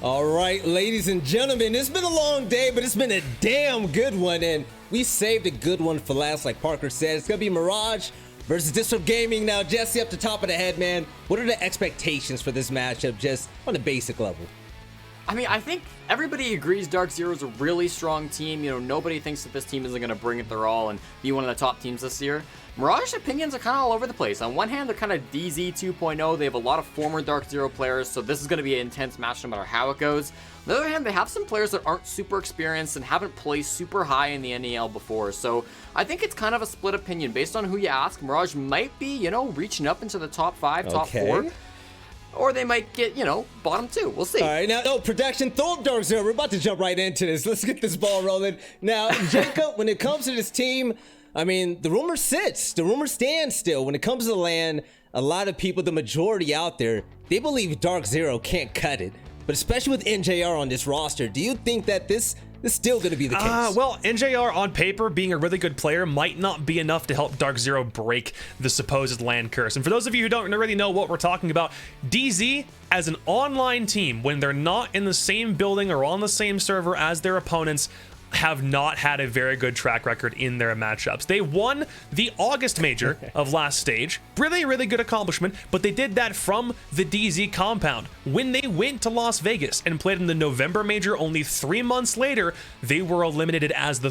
All right, ladies and gentlemen, it's been a long day, but it's been a damn good one, and we saved a good one for last, like Parker said. It's gonna be Mirage versus Disrupt Gaming. Now, Jesse, up the top of the head, man, what are the expectations for this matchup, just on a basic level? I mean, I think everybody agrees DarkZero is a really strong team. You know, nobody thinks that this team isn't going to bring it their all and be one of the top teams this year. Mirage opinions are kind of all over the place. On one hand, they're kind of DZ 2.0. They have a lot of former DarkZero players, so this is going to be an intense match no matter how it goes. On the other hand, they have some players that aren't super experienced and haven't played super high in the NEL before, so I think it's kind of a split opinion. Based on who you ask, Mirage might be, you know, reaching up into the top 5, top 4. Or they might get, you know, bottom 2. We'll see. All right, now, production, throw up DarkZero. We're about to jump right into this. Let's get this ball rolling. Now, Jacob, when it comes to this team, I mean, the rumor sits. The rumor stands still. When it comes to the LAN, a lot of people, the majority out there, they believe DarkZero can't cut it. But especially with NJR on this roster, do you think that this is still going to be the case? Well, NJR on paper being a really good player might not be enough to help DarkZero break the supposed LAN curse. And for those of you who don't really know what we're talking about, DZ as an online team, when they're not in the same building or on the same server as their opponents, have not had a very good track record in their matchups. They won the August major of last stage. Really good accomplishment, but they did that from the DZ compound. When they went to Las Vegas and played in the November major only 3 months later, they were eliminated as the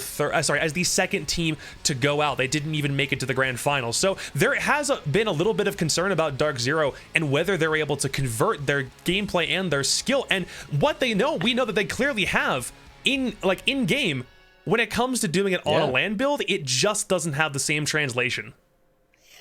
second team to go out. They didn't even make it to the grand final. So there has been a little bit of concern about DarkZero and whether they're able to convert their gameplay and their skill. And what they know, we know that they clearly have in game. When it comes to doing it on a LAN build, it just doesn't have the same translation.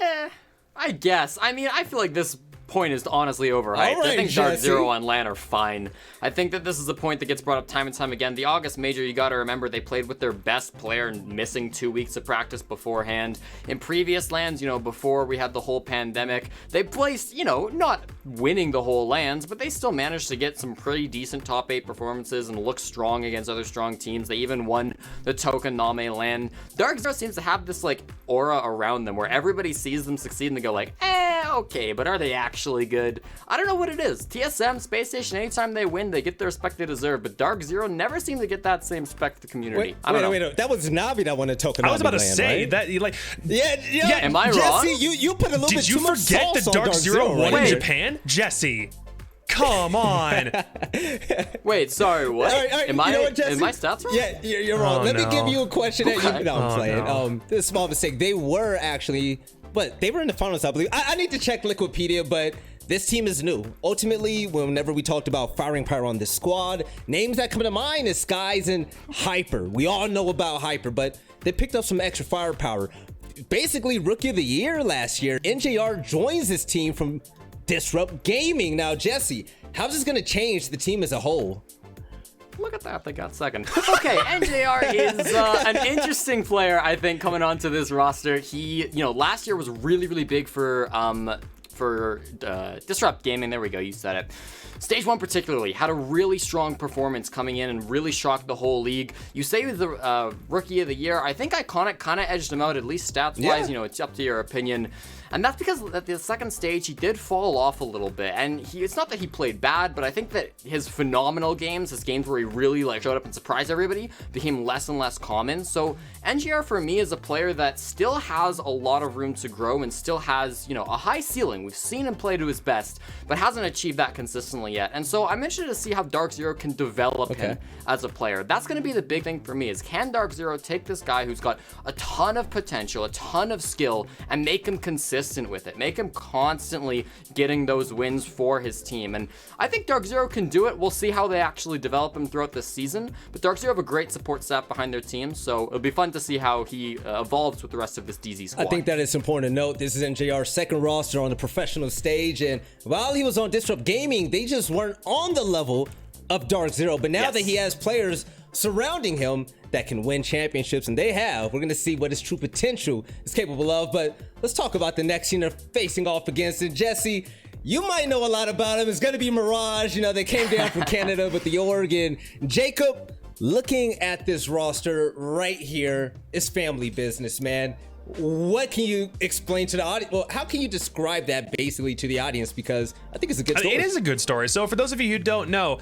Yeah, I guess. I mean, I feel like this point is honestly overhyped. Right, I think Jesse. DarkZero on LAN are fine. I think that this is a point that gets brought up time and time again. The August major, you got to remember, they played with their best player and missing 2 weeks of practice beforehand. In previous LANs, you know, before we had the whole pandemic, they placed, you know, not winning the whole LANs, but they still managed to get some pretty decent top 8 performances and look strong against other strong teams. They even won the Token Name LAN. DarkZero seems to have this like aura around them where everybody sees them succeed and they go like, okay, but are they actually good? I don't know what it is. TSM, Space Station, anytime they win, they get the respect they deserve, but DarkZero never seem to get that same respect to the community. Wait, that was Navi that won the Token. I was about to land, say right? that, like, yeah. Am I Jesse, wrong? You put a little bit too much sauce on Did you forget that DarkZero won right? in Japan? Jesse, come on. Wait, sorry, what? All right, am you know what, Jesse? Is my stats wrong? Yeah, you're wrong. Let me give you a question. Okay. No, I'm playing. No. This is a small mistake. They were actually, but they were in the finals, I believe. I need to check Liquipedia, but this team is new. Ultimately, whenever we talked about firing power on this squad, names that come to mind is Skies and Hyper. We all know about Hyper, but they picked up some extra firepower. Basically, Rookie of the Year last year, NJR joins this team from Disrupt Gaming. Now, Jesse, how's this going to change the team as a whole? Look at that, they got second. Okay, NJR is an interesting player, I think, coming onto this roster. He, you know, last year was really big for Disrupt Gaming. There we go, you said it. Stage 1 particularly had a really strong performance coming in and really shocked the whole league. You say the Rookie of the Year. I think Iconic kind of edged him out, at least stats-wise. Yeah. You know, it's up to your opinion. And that's because at the second stage, he did fall off a little bit. And it's not that he played bad, but I think that his phenomenal games, his games where he really like showed up and surprised everybody, became less and less common. So NGR for me is a player that still has a lot of room to grow and still has, you know, a high ceiling. We've seen him play to his best, but hasn't achieved that consistently yet. And so I'm interested to see how DarkZero can develop him as a player. That's going to be the big thing for me, is can DarkZero take this guy who's got a ton of potential, a ton of skill, and make him consistent with it, make him constantly getting those wins for his team. And I think DarkZero can do it. We'll see how they actually develop him throughout this season, but DarkZero have a great support staff behind their team, so it'll be fun to see how he evolves with the rest of this DZ squad. I think that it's important to note this is NJR's second roster on the professional stage, and while he was on Disrupt Gaming, they just weren't on the level of DarkZero. But now that he has players surrounding him that can win championships, and they have, we're going to see what his true potential is capable of. But let's talk about the next team they're facing off against. And Jesse, you might know a lot about him. It's going to be Mirage. You know, they came down from Canada with the Oregon. Jacob, looking at this roster right here, it's family business, man. what can you explain to the audience? Well, how can you describe that basically to the audience? Because I think it's a good story. It is a good story. So for those of you who don't know,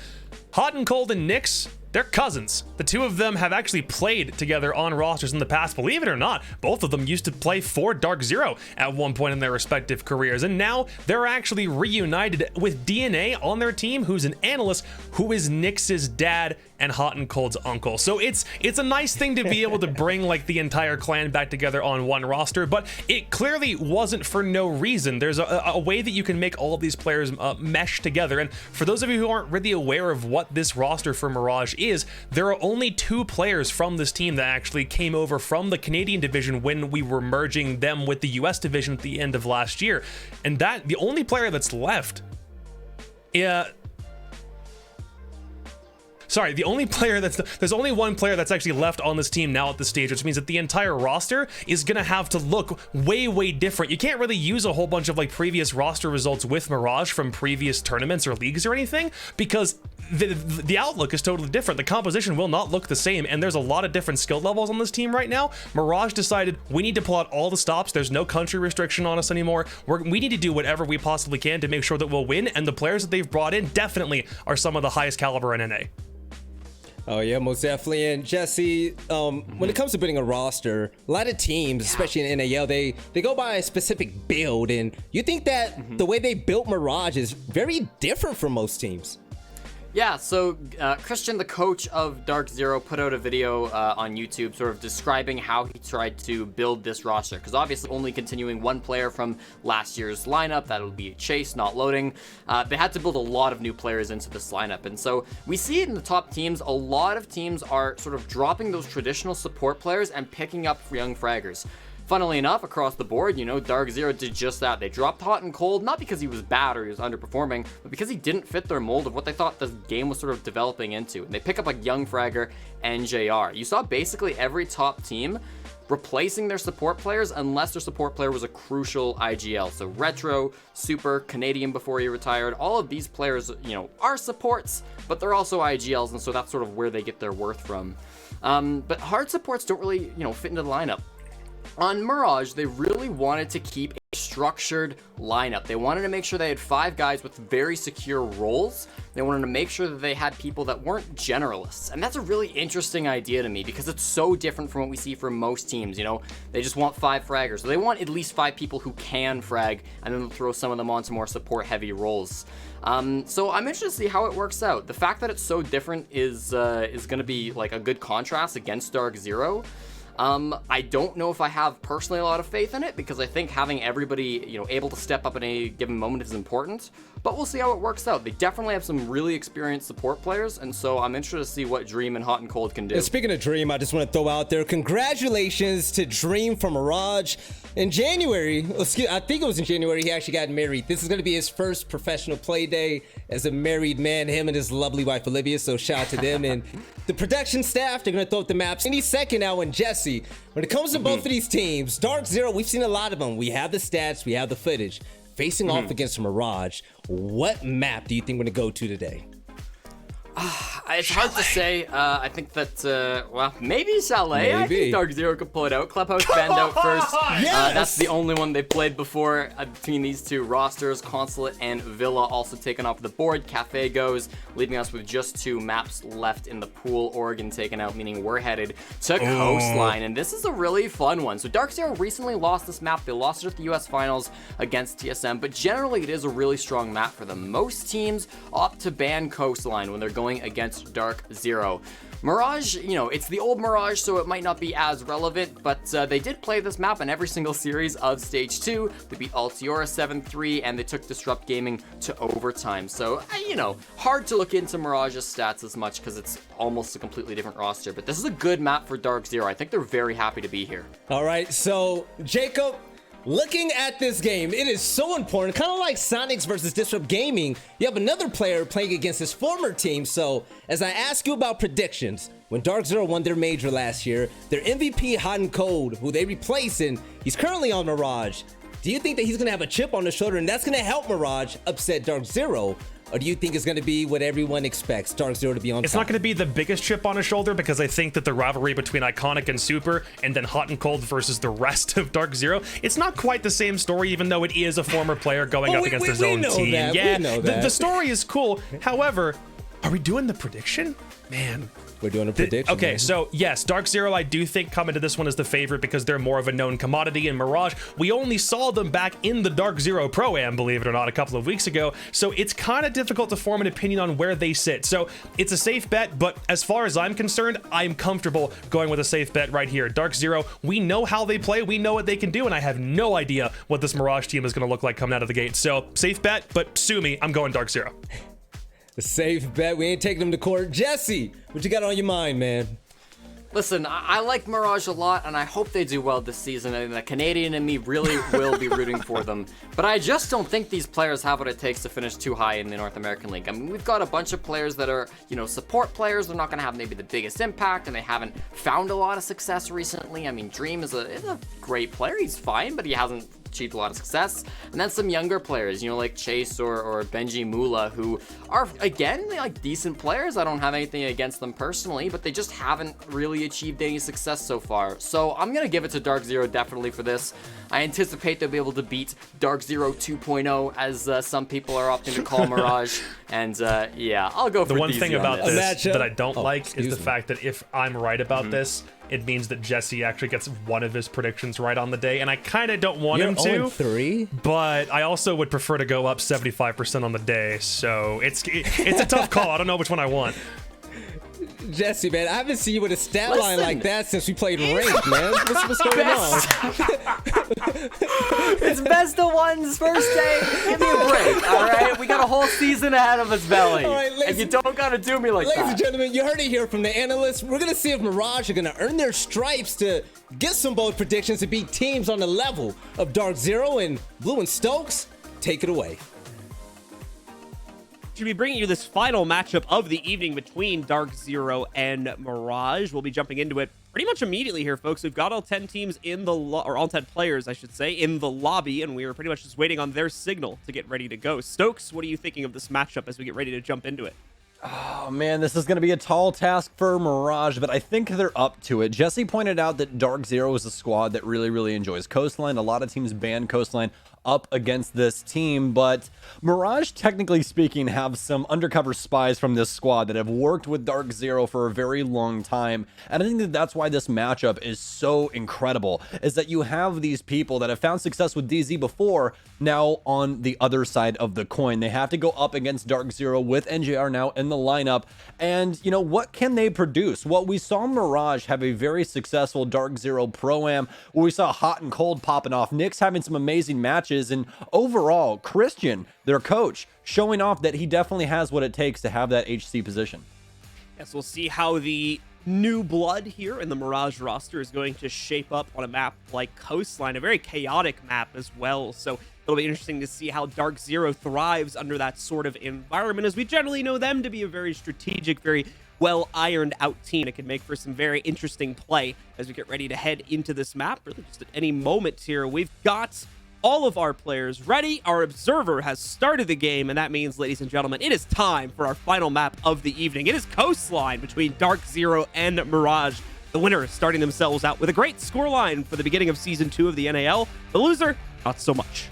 Hot and Cold and Nyx, they're cousins. The two of them have actually played together on rosters in the past. Believe it or not, both of them used to play for DarkZero at one point in their respective careers. And now they're actually reunited with DNA on their team, who's an analyst, who is Nyx's dad and Hot and Cold's uncle. So it's a nice thing to be able to bring like the entire clan back together on one roster, but it clearly wasn't for no reason. There's a way that you can make all of these players mesh together. And for those of you who aren't really aware of what this roster for Mirage is, there are only 2 players from this team that actually came over from the Canadian division when we were merging them with the US division at the end of last year. And that the only player that's left, sorry, there's only one player that's actually left on this team now at this stage, which means that the entire roster is gonna have to look way different. You can't really use a whole bunch of like previous roster results with Mirage from previous tournaments or leagues or anything, because the outlook is totally different. The composition will not look the same, and there's a lot of different skill levels on this team right now. Mirage decided we need to pull out all the stops. There's no country restriction on us anymore. We need to do whatever we possibly can to make sure that we'll win, and the players that they've brought in definitely are some of the highest caliber in NA. Oh yeah, most definitely. And Jesse, when it comes to building a roster, a lot of teams, especially in NAL, they go by a specific build, and you think that the way they built Mirage is very different from most teams. Yeah, so Christian, the coach of DarkZero, put out a video on YouTube sort of describing how he tried to build this roster, because obviously only continuing one player from last year's lineup, that'll be Chase, not loading. They had to build a lot of new players into this lineup, and so we see it in the top teams. A lot of teams are sort of dropping those traditional support players and picking up young fraggers. Funnily enough, across the board, you know, DarkZero did just that. They dropped Hot and Cold, not because he was bad or he was underperforming, but because he didn't fit their mold of what they thought the game was sort of developing into. And they pick up like Young Fragger and JR. You saw basically every top team replacing their support players unless their support player was a crucial IGL. So Retro, Super, Canadian before he retired, all of these players, you know, are supports, but they're also IGLs, and so that's sort of where they get their worth from. But hard supports don't really, you know, fit into the lineup. On Mirage, they really wanted to keep a structured lineup. They wanted to make sure they had 5 guys with very secure roles. They wanted to make sure that they had people that weren't generalists. And that's a really interesting idea to me because it's so different from what we see from most teams. You know, they just want 5 fraggers. So they want at least 5 people who can frag, and then they'll throw some of them onto more support heavy roles. So I'm interested to see how it works out. The fact that it's so different is going to be like a good contrast against DarkZero. I don't know if I have personally a lot of faith in it because I think having everybody, you know, able to step up in a given moment is important, but we'll see how it works out. They definitely have some really experienced support players, and so I'm interested to see what Dream and Hot and Cold can do. And speaking of Dream, I just want to throw out there, congratulations to Dream from Mirage. In January, I think it was in January, he actually got married. This is going to be his first professional play day as a married man, him and his lovely wife Olivia, so shout out to them. And the production staff, they're going to throw up the maps any second now. And Jesse, when it comes to both of these teams, DarkZero, we've seen a lot of them. We have the stats, we have the footage. Facing off against Mirage, what map do you think we're going to go to today? It's hard to say. I think that, well, maybe Chalet. I think DarkZero could pull it out. Clubhouse banned out first. Yes! That's the only one they played before between these two rosters. Consulate and Villa also taken off the board. Cafe goes, leaving us with just 2 maps left in the pool. Oregon taken out, meaning we're headed to Coastline. And this is a really fun one. So DarkZero recently lost this map. They lost it at the US Finals against TSM, but generally it is a really strong map for them. Most teams opt to ban Coastline when they're going against DarkZero. Mirage, you know, it's the old Mirage, so it might not be as relevant, but they did play this map in every single series of Stage 2. They beat Altiora 7-3, and they took Disrupt Gaming to overtime. So, you know, hard to look into Mirage's stats as much because it's almost a completely different roster, but this is a good map for DarkZero. I think they're very happy to be here. All right, so Jacob, looking at this game, it is so important. Kind of like Sonics versus Disrupt Gaming, you have another player playing against his former team. So as I ask you about predictions, when DarkZero won their major last year, their MVP Hot and Cold, who they replaced, and he's currently on Mirage, Do you think that he's going to have a chip on his shoulder and that's going to help Mirage upset DarkZero? Or do you think it's going to be what everyone expects, DarkZero to be on top? It's not going to be the biggest chip on his shoulder because I think that the rivalry between Iconic and Super and then Hot and Cold versus the rest of DarkZero, it's not quite the same story, even though it is a former player going up against his own team. That. Yeah, we know that. The story is cool. However, are we doing the prediction? Man. We're doing a prediction. Okay, man. so yes, DarkZero I do think come into this one as the favorite because they're more of a known commodity. And Mirage, we only saw them back in the DarkZero Pro-Am, believe it or not, a couple of weeks ago. So it's kind of difficult to form an opinion on where they sit. So it's a safe bet, but as far as I'm concerned, I'm comfortable going with a safe bet right here. DarkZero, we know how they play, we know what they can do, and I have no idea what this Mirage team is going to look like coming out of the gate. So safe bet, but sue me, I'm going DarkZero. A safe bet. We ain't taking them to court. Jesse, what you got on your mind, man? Listen, I like Mirage a lot, and I hope they do well this season, and the Canadian in me really will be rooting for them. But I just don't think these players have what it takes to finish too high in the North American League. I mean, we've got a bunch of players that are, support players. They're not going to have maybe the biggest impact, and they haven't found a lot of success recently. I mean, Dream is a great player. He's fine, but he hasn't achieved a lot of success. And then some younger players, like Chase or Benji Mula, who are, again, like decent players. I don't have anything against them personally, but they just haven't really achieved any success so far. So I'm going to give it to DarkZero definitely for this. I anticipate they'll be able to beat DarkZero 2.0, as some people are opting to call Mirage. And yeah, I'll go for the one thing about this that I don't like is the fact that if I'm right about this, it means that Jesse actually gets one of his predictions right on the day, and I kind of don't want him to. 3? But I also would prefer to go up 75% on the day, so it's a tough call. I don't know which one I want. Jesse, man, I haven't seen you with a stat line like that since we played Ranked, man. What's going on? It's best of ones first day. Give me a break, all right? We got a whole season ahead of us, Belly. All right, and you don't got to do me like that. Ladies and gentlemen, you heard it here from the analysts. We're going to see if Mirage are going to earn their stripes to get some bold predictions to beat teams on the level of DarkZero and Blue and Stokes. Take it away. To be bringing you this final matchup of the evening between DarkZero and Mirage. We'll be jumping into it pretty much immediately here, folks. We've got all 10 teams in the or all 10 players, I should say, in the lobby, and we are pretty much just waiting on their signal to get ready to go. Stokes, what are you thinking of this matchup as we get ready to jump into it? Oh man, this is going to be a tall task for Mirage, but I think they're up to it. Jesse pointed out that DarkZero is a squad that really enjoys Coastline. A lot of teams ban Coastline up against this team, but Mirage, technically speaking, have some undercover spies from this squad that have worked with DarkZero for a very long time, and I think that that's why this matchup is so incredible, is that you have these people that have found success with DZ before, now on the other side of the coin. They have to go up against DarkZero with NJR now in the lineup, and what can they produce? Well, we saw Mirage have a very successful DarkZero Pro-Am where we saw Hot and Cold popping off, Nyx having some amazing matches, and overall Christian, their coach, showing off that he definitely has what it takes to have that HC position. Yes, we'll see how the new blood here in the Mirage roster is going to shape up on a map like Coastline, a very chaotic map as well. So it'll be interesting to see how DarkZero thrives under that sort of environment, as we generally know them to be a very strategic, very well ironed out team. It can make for some very interesting play as we get ready to head into this map. Really just at any moment here. We've got all of our players ready. Our observer has started the game, and that means, ladies and gentlemen, it is time for our final map of the evening. It is Coastline between DarkZero and Mirage. The winner starting themselves out with a great scoreline for the beginning of Season 2 of the NAL. The loser, not so much.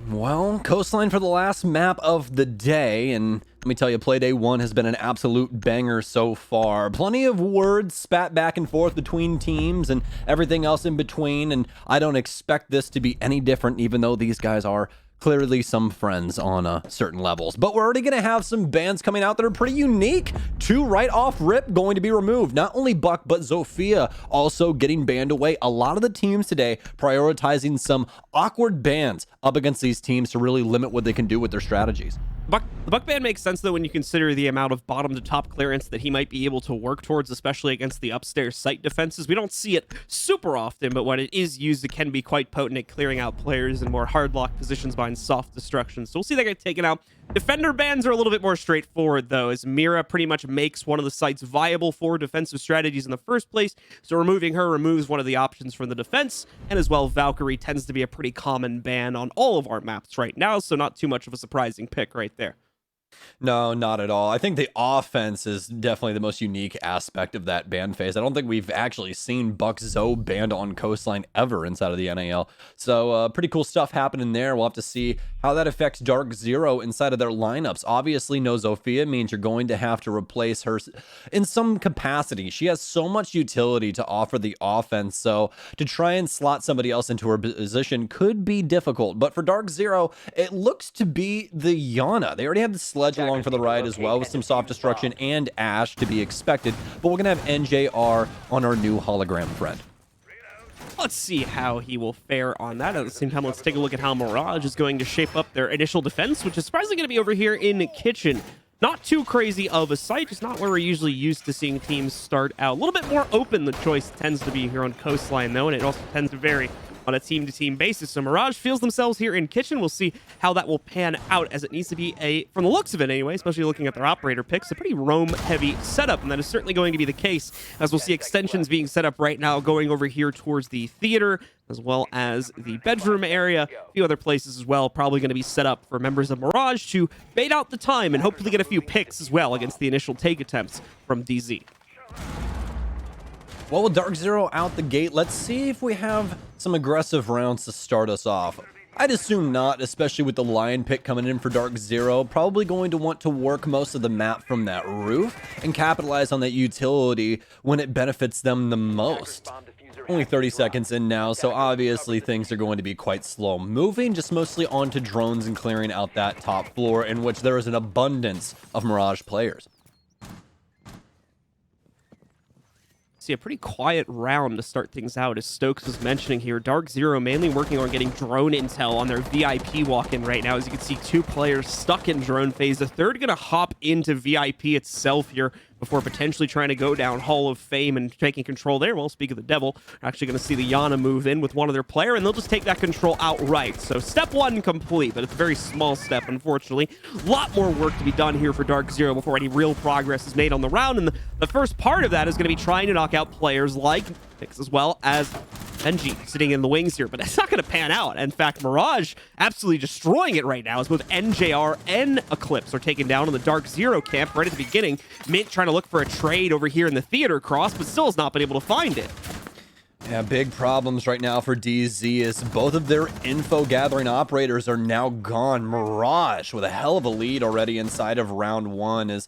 Well, Coastline for the last map of the day, and let me tell you, Playday 1 has been an absolute banger so far. Plenty of words spat back and forth between teams and everything else in between, and I don't expect this to be any different, even though these guys are clearly some friends on certain levels. But we're already going to have some bans coming out that are pretty unique. 2 right off rip going to be removed. Not only Buck, but Zofia also getting banned away. A lot of the teams today prioritizing some awkward bans up against these teams to really limit what they can do with their strategies. The Buck ban makes sense, though, when you consider the amount of bottom to top clearance that he might be able to work towards, especially against the upstairs site defenses. We don't see it super often, but when it is used, it can be quite potent at clearing out players in more hard lock positions behind soft destruction. So we'll see that get taken out Defender bans are a little bit more straightforward, though, as Mira pretty much makes one of the sites viable for defensive strategies in the first place, so removing her removes one of the options from the defense, and as well, Valkyrie tends to be a pretty common ban on all of our maps right now, so not too much of a surprising pick right there. No, not at all. I think the offense is definitely the most unique aspect of that ban phase. I don't think we've actually seen DarkZero banned on Coastline ever inside of the NAL. So pretty cool stuff happening there. We'll have to see how that affects DarkZero inside of their lineups. Obviously, no Zofia means you're going to have to replace her in some capacity. She has so much utility to offer the offense, so to try and slot somebody else into her position could be difficult. But for DarkZero, it looks to be the Yana. They already have the Sledge along for the ride as well, with some soft destruction and Ash to be expected, but we're gonna have NJR on our new hologram friend. Let's see how he will fare on that. At the same time, let's take a look at how Mirage is going to shape up their initial defense, which is surprisingly going to be over here in Kitchen. Not too crazy of a sight, just not where we're usually used to seeing teams start out. A little bit more open the choice tends to be here on Coastline, though, and it also tends to vary on a team-to-team basis. So Mirage feels themselves here in Kitchen. We'll see how that will pan out, as it needs to be from the looks of it anyway, especially looking at their operator picks, a pretty roam-heavy setup, and that is certainly going to be the case, as we'll see extensions being set up right now, going over here towards the theater, as well as the bedroom area, a few other places as well, probably going to be set up for members of Mirage to bait out the time and hopefully get a few picks as well against the initial take attempts from DZ. Well, with DarkZero out the gate, let's see if we have some aggressive rounds to start us off. I'd assume not, especially with the Lion pick coming in for DarkZero. Probably going to want to work most of the map from that roof and capitalize on that utility when it benefits them the most. Only 30 seconds in now, so obviously things are going to be quite slow moving, just mostly onto drones and clearing out that top floor, in which there is an abundance of Mirage players. See, a pretty quiet round to start things out, as Stokes was mentioning here. DarkZero mainly working on getting drone intel on their VIP walk-in right now. As you can see, 2 players stuck in drone phase. The third going to hop into VIP itself here before potentially trying to go down Hall of Fame and taking control there. Well, speak of the devil, we're actually going to see the Yana move in with one of their player, and they'll just take that control outright. So step 1 complete, but it's a very small step, unfortunately. A lot more work to be done here for DarkZero before any real progress is made on the round, and the first part of that is going to be trying to knock out players like Nix, as well as Benji sitting in the wings here, but that's not going to pan out. In fact, Mirage absolutely destroying it right now, as both NJR and Eclipse are taken down in the DarkZero camp right at the beginning. Mint trying to look for a trade over here in the theater cross, but still has not been able to find it. Yeah, big problems right now for DZ, as both of their info gathering operators are now gone. Mirage with a hell of a lead already inside of round 1, as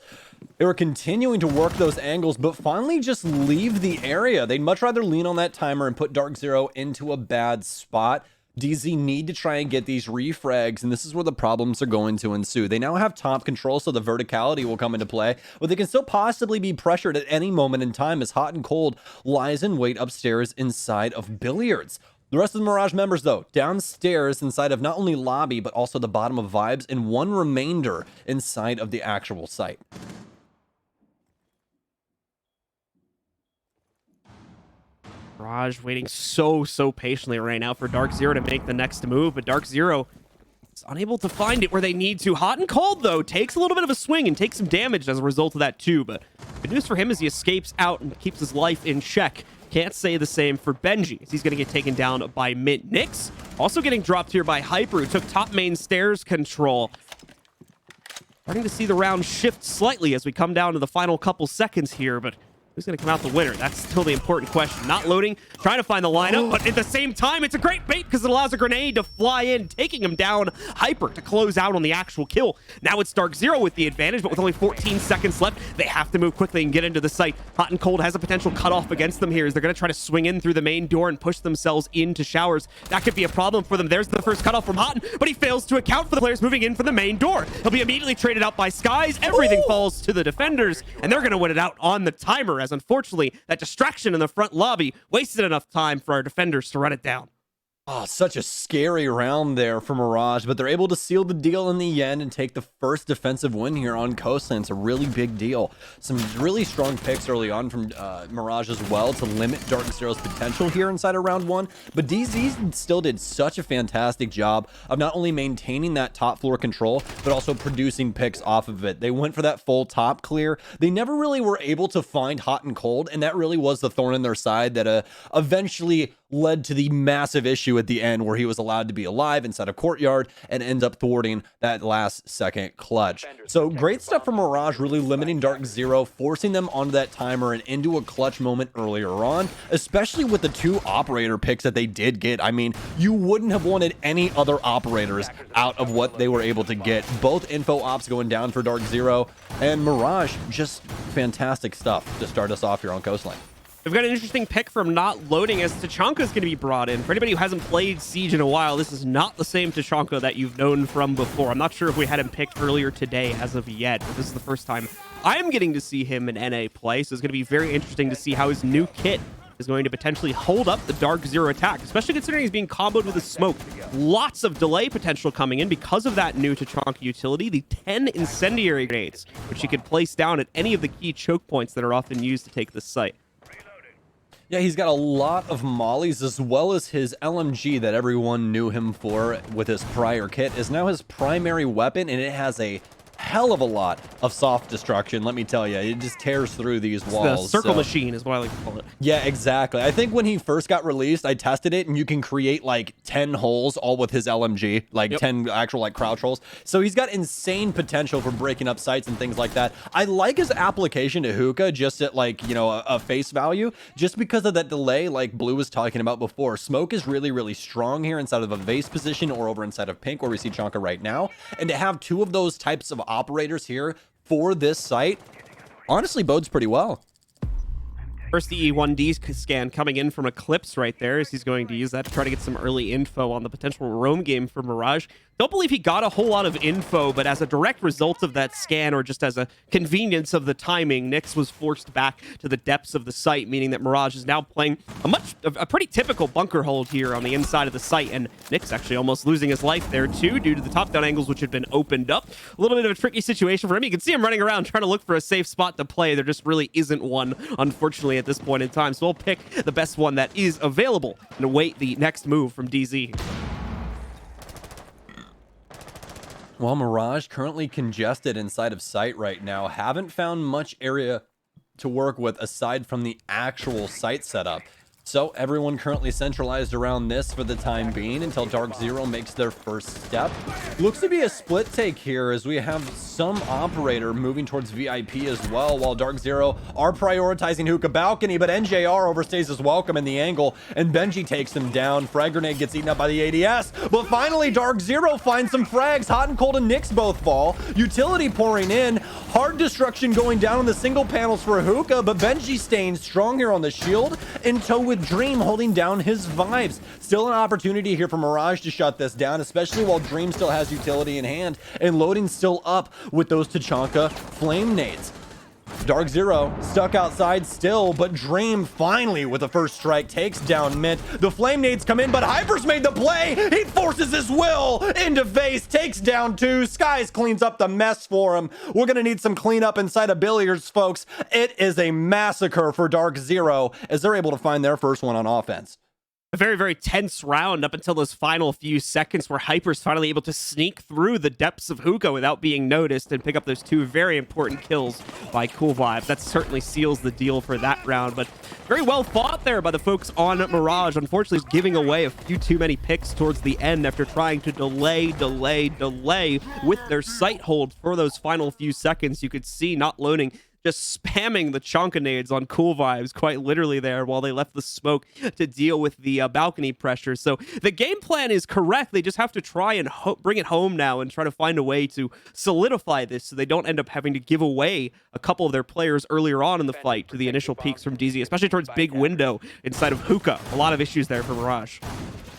they were continuing to work those angles, but finally just leave the area. They'd much rather lean on that timer and put DarkZero into a bad spot. DZ need to try and get these refrags, and this is where the problems are going to ensue. They now have top control, so the verticality will come into play, but they can still possibly be pressured at any moment in time, as Hot and Cold lies in wait upstairs inside of Billiards. The rest of the Mirage members, though, downstairs inside of not only lobby, but also the bottom of Vibes, and one remainder inside of the actual site. Mirage waiting so patiently right now for DarkZero to make the next move, but DarkZero is unable to find it where they need to. Hot and Cold, though, takes a little bit of a swing and takes some damage as a result of that, too. But good news for him is he escapes out and keeps his life in check. Can't say the same for Benji, as he's going to get taken down by Mint. Nix also getting dropped here by Hyper, who took top main stairs control. Starting to see the round shift slightly as we come down to the final couple seconds here, but who's going to come out the winner? That's still the important question. Not loading, trying to find the lineup, but at the same time, it's a great bait because it allows a grenade to fly in, taking him down. Hyper to close out on the actual kill. Now it's DarkZero with the advantage, but with only 14 seconds left, they have to move quickly and get into the site. Hot and Cold has a potential cutoff against them here, as they're going to try to swing in through the main door and push themselves into showers. That could be a problem for them. There's the first cutoff from Hot, but he fails to account for the players moving in from the main door. He'll be immediately traded out by Skies. Everything falls to the defenders, and they're going to win it out on the timer, as unfortunately that distraction in the front lobby wasted enough time for our defenders to run it down. Oh, such a scary round there for Mirage, but they're able to seal the deal in the end and take the first defensive win here on Coastline. It's a really big deal. Some really strong picks early on from Mirage as well to limit DarkZero's potential here inside of round one, but DZ still did such a fantastic job of not only maintaining that top floor control, but also producing picks off of it. They went for that full top clear. They never really were able to find hot and cold, and that really was the thorn in their side that eventually led to the massive issue at the end where he was allowed to be alive inside a courtyard and ends up thwarting that last second clutch. So great stuff from Mirage, really limiting DarkZero, forcing them onto that timer and into a clutch moment earlier on, especially with the 2 operator picks that they did get. I mean, you wouldn't have wanted any other operators out of what they were able to get. Both info ops going down for DarkZero, and Mirage, just fantastic stuff to start us off here on Coastline. We've got an interesting pick from not loading as Tachanka is going to be brought in. For anybody who hasn't played Siege in a while, this is not the same Tachanka that you've known from before. I'm not sure if we had him picked earlier today as of yet, but this is the first time I am getting to see him in NA play, so it's going to be very interesting to see how his new kit is going to potentially hold up the DarkZero attack, especially considering he's being comboed with a smoke. Lots of delay potential coming in because of that new Tachanka utility, the 10 incendiary grenades, which he can place down at any of the key choke points that are often used to take this site. Yeah, he's got a lot of mollies, as well as his LMG that everyone knew him for with his prior kit is now his primary weapon, and it has a hell of a lot of soft destruction, let me tell you. It just tears through these walls. The circle machine is what I like to call it. Yeah, exactly. I think when he first got released, I tested it, and you can create like 10 holes all with his LMG, like 10 actual like crouch holes. So he's got insane potential for breaking up sites and things like that. I like his application to hookah just at like, you know, a face value, just because of that delay like Blue was talking about before. Smoke is really, really strong here inside of a vase position or over inside of pink where we see Chanka right now. And to have 2 of those types of operators here for this site honestly bodes pretty well. First, the E1D scan coming in from Eclipse right there, as he's going to use that to try to get some early info on the potential roam game for Mirage. Don't believe he got a whole lot of info, but as a direct result of that scan, or just as a convenience of the timing, Nyx was forced back to the depths of the site, meaning that Mirage is now playing a pretty typical bunker hold here on the inside of the site, and Nyx actually almost losing his life there too, due to the top-down angles which had been opened up. A little bit of a tricky situation for him. You can see him running around trying to look for a safe spot to play. There just really isn't one, unfortunately, at this point in time. So we'll pick the best one that is available and await the next move from DZ. Well, Mirage currently congested inside of site right now. Haven't found much area to work with aside from the actual site setup. So everyone currently centralized around this for the time being until DarkZero makes their first step. Looks to be a split take here as we have some operator moving towards VIP as well, while DarkZero are prioritizing hookah balcony, but NJR overstays his welcome in the angle, and Benji takes him down. Frag grenade gets eaten up by the ADS, but finally DarkZero finds some frags. Hot and Cold and Nyx both fall. Utility pouring in. Hard destruction going down on the single panels for hookah, but Benji staying strong here on the shield, in tow with Dream holding down his vibes. Still an opportunity here for Mirage to shut this down, especially while Dream still has utility in hand and loading still up with those Tachanka flame nades. DarkZero stuck outside still, but Dream finally with the first strike takes down Mint. The flame nades come in, but Hyper's made the play. He forces his will into face, takes down 2. Skies cleans up the mess for him. We're gonna need some cleanup inside of Billiards, folks. It is a massacre for DarkZero as they're able to find their first one on offense. A very, very tense round up until those final few seconds where Hyper's finally able to sneak through the depths of hookah without being noticed and pick up those 2 very important kills by Cool Vibes. That certainly seals the deal for that round, but very well fought there by the folks on Mirage. Unfortunately, it's giving away a few too many picks towards the end after trying to delay with their sight hold for those final few seconds. You could see not loading, just spamming the Chonka nades on Cool Vibes quite literally there while they left the smoke to deal with the balcony pressure. So the game plan is correct. They just have to try and bring it home now and try to find a way to solidify this so they don't end up having to give away a couple of their players earlier on in the fight to the initial peaks from DZ, especially towards Big Window inside of Hookah. A lot of issues there for Mirage.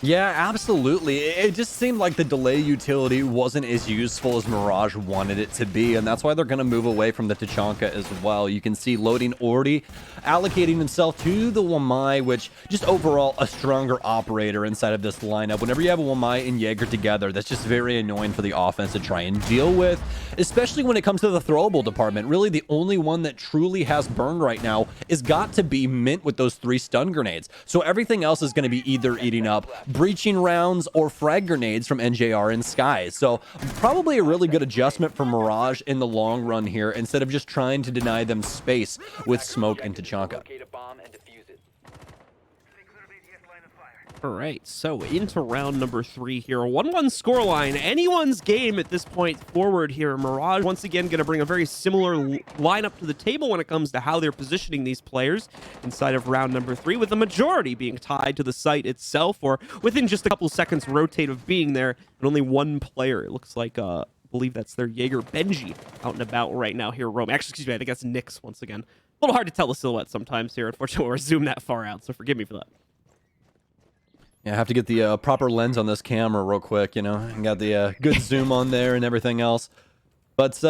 Yeah, absolutely. It just seemed like the delay utility wasn't as useful as Mirage wanted it to be, and that's why they're going to move away from the Tachanka as well. You can see loading already allocating himself to the Wamai, which just overall a stronger operator inside of this lineup. Whenever you have a Wamai and Jaeger together, that's just very annoying for the offense to try and deal with, especially when it comes to the throwable department. Really, the only one that truly has burn right now is got to be Mint with those 3 stun grenades. So everything else is going to be either eating up breaching rounds or frag grenades from NJR and Skies. So probably a really good adjustment for Mirage in the long run here, instead of just trying to deny them space with smoke and Tachanka. All right, so into round number 3 here. 1-1 scoreline. Anyone's game at this point forward here. Mirage once again going to bring a very similar lineup to the table when it comes to how they're positioning these players inside of round number 3, with the majority being tied to the site itself or within just a couple seconds rotate of being there, and only one player, it looks like, I believe that's their Jaeger Benji out and about right now here roaming. Actually, excuse me, I think that's Nyx once again. A little hard to tell the silhouette sometimes here. Unfortunately, we're zoomed that far out, so forgive me for that. Yeah, I have to get the proper lens on this camera real quick, you know, and got the good zoom on there and everything else. But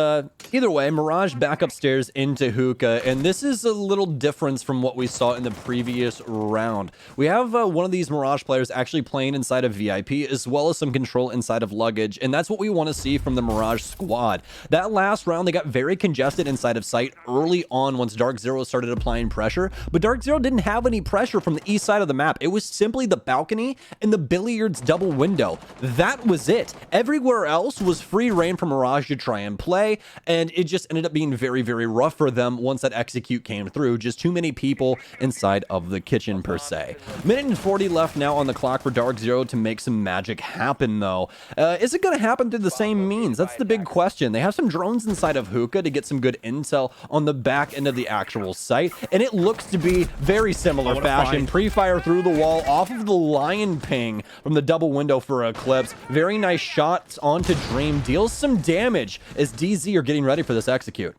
either way, Mirage back upstairs into Hookah, and this is a little difference from what we saw in the previous round. We have one of these Mirage players actually playing inside of VIP, as well as some control inside of luggage, and that's what we want to see from the Mirage squad. That last round, they got very congested inside of site early on once DarkZero started applying pressure, but DarkZero didn't have any pressure from the east side of the map. It was simply the balcony and the billiards double window. That was it. Everywhere else was free reign for Mirage to try and play, and it just ended up being very, very rough for them once that execute came through. Just too many people inside of the kitchen per se. Minute and 40 left now on the clock for DarkZero to make some magic happen, though. Is it going to happen through the same means? That's the big question. They have some drones inside of Hookah to get some good intel on the back end of the actual site, and it looks to be very similar fashion. Pre-fire through the wall off of the lion ping from the double window for Eclipse. Very nice shots onto Dream. Deals some damage as DZ are getting ready for this execute.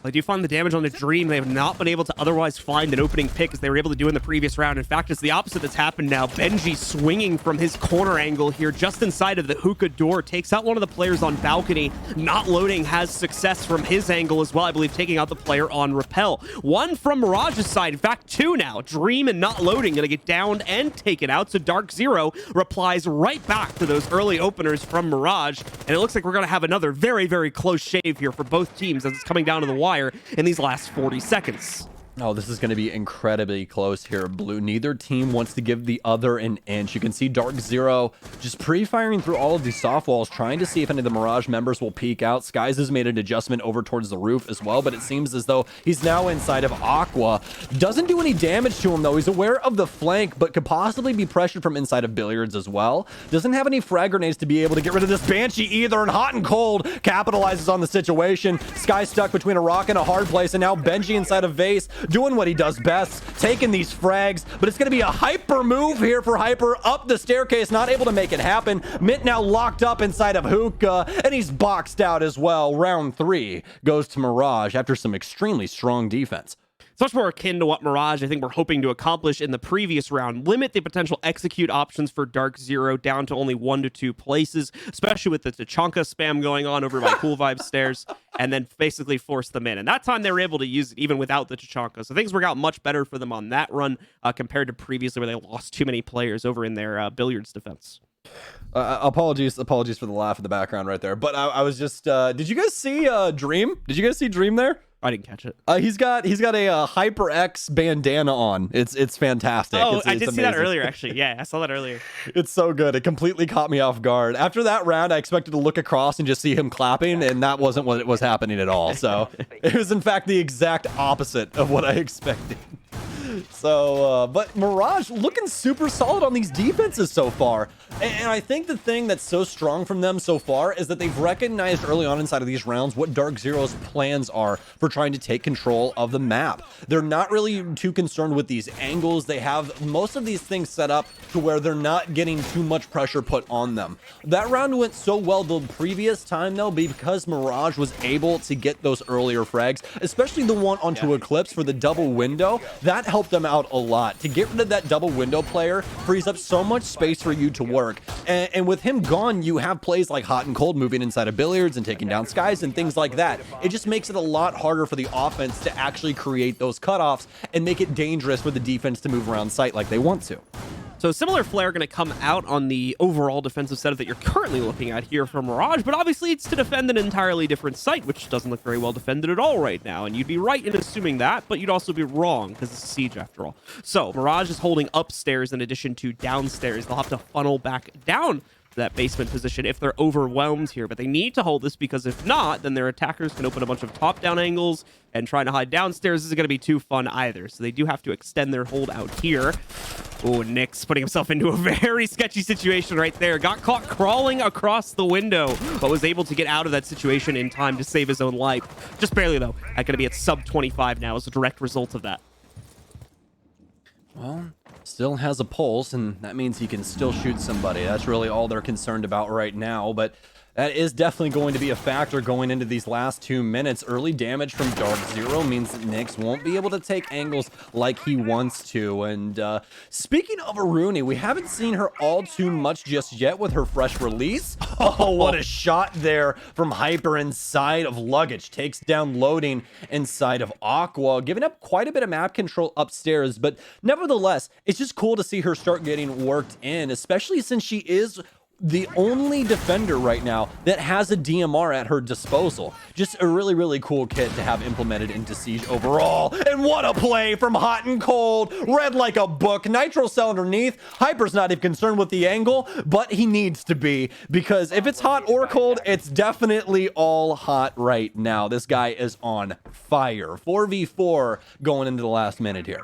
They do find the damage on the Dream. They have not been able to otherwise find an opening pick as they were able to do in the previous round. In fact, it's the opposite that's happened now. Benji swinging from his corner angle here just inside of the Hookah door. Takes out one of the players on balcony. Not loading has success from his angle as well. I believe taking out the player on rappel. One from Mirage's side. In fact, 2 now. Dream and not loading going to get downed and taken out. So DarkZero replies right back to those early openers from Mirage. And it looks like we're going to have another very, very close shave here for both teams as it's coming down to the wire in these last 40 seconds. Oh, this is going to be incredibly close here, Blue. Neither team wants to give the other an inch. You can see DarkZero just pre-firing through all of these soft walls, trying to see if any of the Mirage members will peek out. Skies has made an adjustment over towards the roof as well, but it seems as though he's now inside of Aqua. Doesn't do any damage to him, though. He's aware of the flank, but could possibly be pressured from inside of Billiards as well. Doesn't have any frag grenades to be able to get rid of this Banshee either, and Hot and Cold capitalizes on the situation. Sky's stuck between a rock and a hard place, and now Benji inside of Vase, doing what he does best, taking these frags, but it's going to be a hyper move here for Hyper up the staircase, not able to make it happen. Mint now locked up inside of Hookah, and he's boxed out as well. Round 3 goes to Mirage after some extremely strong defense. It's much more akin to what Mirage, I think, we're hoping to accomplish in the previous round. Limit the potential execute options for DarkZero down to only 1 to 2 places, especially with the Tachanka spam going on over by Cool Vibe stairs, and then basically force them in. And that time they were able to use it even without the Tachanka. So things work out much better for them on that run compared to previously where they lost too many players over in their Billiards defense. Apologies for the laugh in the background right there. But I was just, did you guys see Dream? Did you guys see Dream there? I didn't catch it. He's got a HyperX bandana on. It's fantastic. Oh, it's I did see that amazing. earlier, actually. Yeah, I saw that earlier. It's so good. It completely caught me off guard. After that round, I expected to look across and just see him clapping, and that wasn't what was happening at all. So it was, in fact, the exact opposite of what I expected. So, but Mirage looking super solid on these defenses so far. And I think the thing that's so strong from them so far is that they've recognized early on inside of these rounds what DarkZero's plans are for trying to take control of the map. They're not really too concerned with these angles. They have most of these things set up to where they're not getting too much pressure put on them. That round went so well the previous time, though, because Mirage was able to get those earlier frags, especially the one onto Eclipse for the double window. That helped help them out a lot. To get rid of that double window player frees up so much space for you to work. And with him gone, you have plays like Hot and Cold moving inside of Billiards and taking down Skies and things like that. It just makes it a lot harder for the offense to actually create those cutoffs and make it dangerous for the defense to move around site like they want to. So similar flare going to come out on the overall defensive setup that you're currently looking at here for Mirage, but obviously it's to defend an entirely different site, which doesn't look very well defended at all right now. And you'd be right in assuming that, but you'd also be wrong because it's a siege after all. So Mirage is holding upstairs in addition to downstairs. They'll have to funnel back down that basement position if they're overwhelmed here, but they need to hold this because if not, then their attackers can open a bunch of top-down angles, and trying to hide downstairs isn't going to be too fun either. So they do have to extend their hold out here. Oh, Nyx putting himself into a very sketchy situation right there. Got caught crawling across the window, but was able to get out of that situation in time to save his own life. Just barely, though. Going to be at sub 25 now as a direct result of that. Well, still has a pulse, and that means he can still shoot somebody. That's really all they're concerned about right now, but that is definitely going to be a factor going into these last 2 minutes. Early damage from DarkZero means that Nyx won't be able to take angles like he wants to. And speaking of Aruni, we haven't seen her all too much just yet with her fresh release. Oh, what a shot there from Hyper inside of Luggage. Takes down Loading inside of Aqua, giving up quite a bit of map control upstairs. But nevertheless, it's just cool to see her start getting worked in, especially since she is the only defender right now that has a DMR at her disposal. Just a really, really cool kit to have implemented into Siege overall. And what a play from Hot and Cold. Read like a book. Nitro Cell underneath. Hyper's not even concerned with the angle, but he needs to be, because if it's hot or cold, it's definitely all hot right now. This guy is on fire. 4v4 going into the last minute here.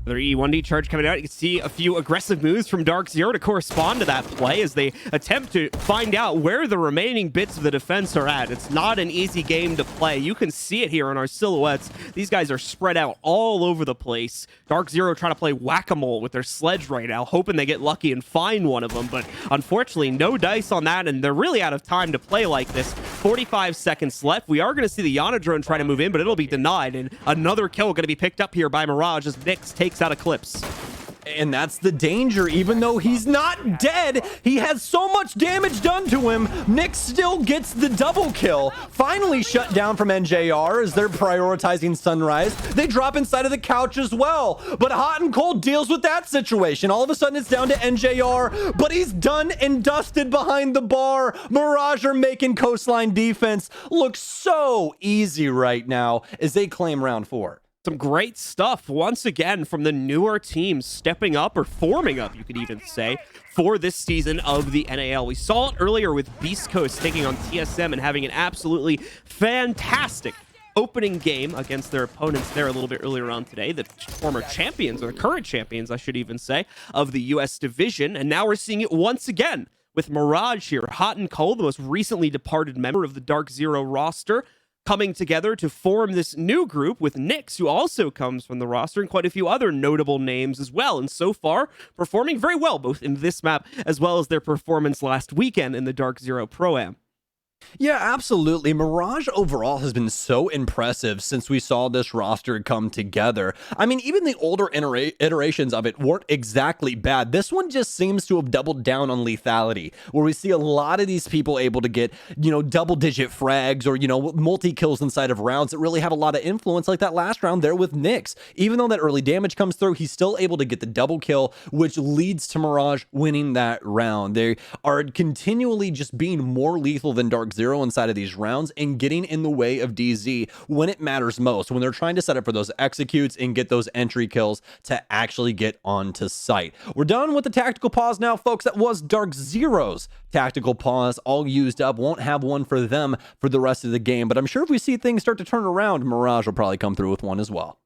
Their E1D charge coming out. You can see a few aggressive moves from DarkZero to correspond to that play as they attempt to find out where the remaining bits of the defense are at. It's not an easy game to play. You can see it here in our silhouettes. These guys are spread out all over the place. DarkZero trying to play whack-a-mole with their sledge right now, hoping they get lucky and find one of them, but unfortunately no dice on that, and they're really out of time to play like this. 45 seconds left. We are going to see the Yana drone try to move in, but it'll be denied, and another kill going to be picked up here by Mirage as Nyx takes out Eclipse. And that's the danger. Even though he's not dead, he has so much damage done to him. Nyx still gets the double kill. Finally shut down from NJR as they're prioritizing Sunrise. They drop inside of the couch as well. But Hot and Cold deals with that situation. All of a sudden, it's down to NJR, but he's done and dusted behind the bar. Mirage are making coastline defense look so easy right now as they claim round 4. Some great stuff once again from the newer teams stepping up, or forming up, you could even say, for this season of the NAL. We saw it earlier with Beast Coast taking on TSM and having an absolutely fantastic opening game against their opponents there a little bit earlier on today, the former champions, or the current champions, I should even say, of the US division. And now we're seeing it once again with Mirage here. Hot and Cold, the most recently departed member of the DarkZero roster, coming together to form this new group with Nyx, who also comes from the roster, and quite a few other notable names as well. And so far, performing very well, both in this map as well as their performance last weekend in the DarkZero Pro-Am. Yeah, absolutely. Mirage overall has been so impressive since we saw this roster come together. I mean, even the older iterations of it weren't exactly bad. This one just seems to have doubled down on lethality, where we see a lot of these people able to get, double-digit frags or, multi-kills inside of rounds that really have a lot of influence, like that last round there with Nyx. Even though that early damage comes through, he's still able to get the double kill, which leads to Mirage winning that round. They are continually just being more lethal than DarkZero inside of these rounds and getting in the way of DZ when it matters most, when they're trying to set up for those executes and get those entry kills to actually get onto site. We're done with the tactical pause now, folks. That was DarkZero's tactical pause, all used up. Won't have one for them for the rest of the game, but I'm sure if we see things start to turn around, Mirage will probably come through with one as well.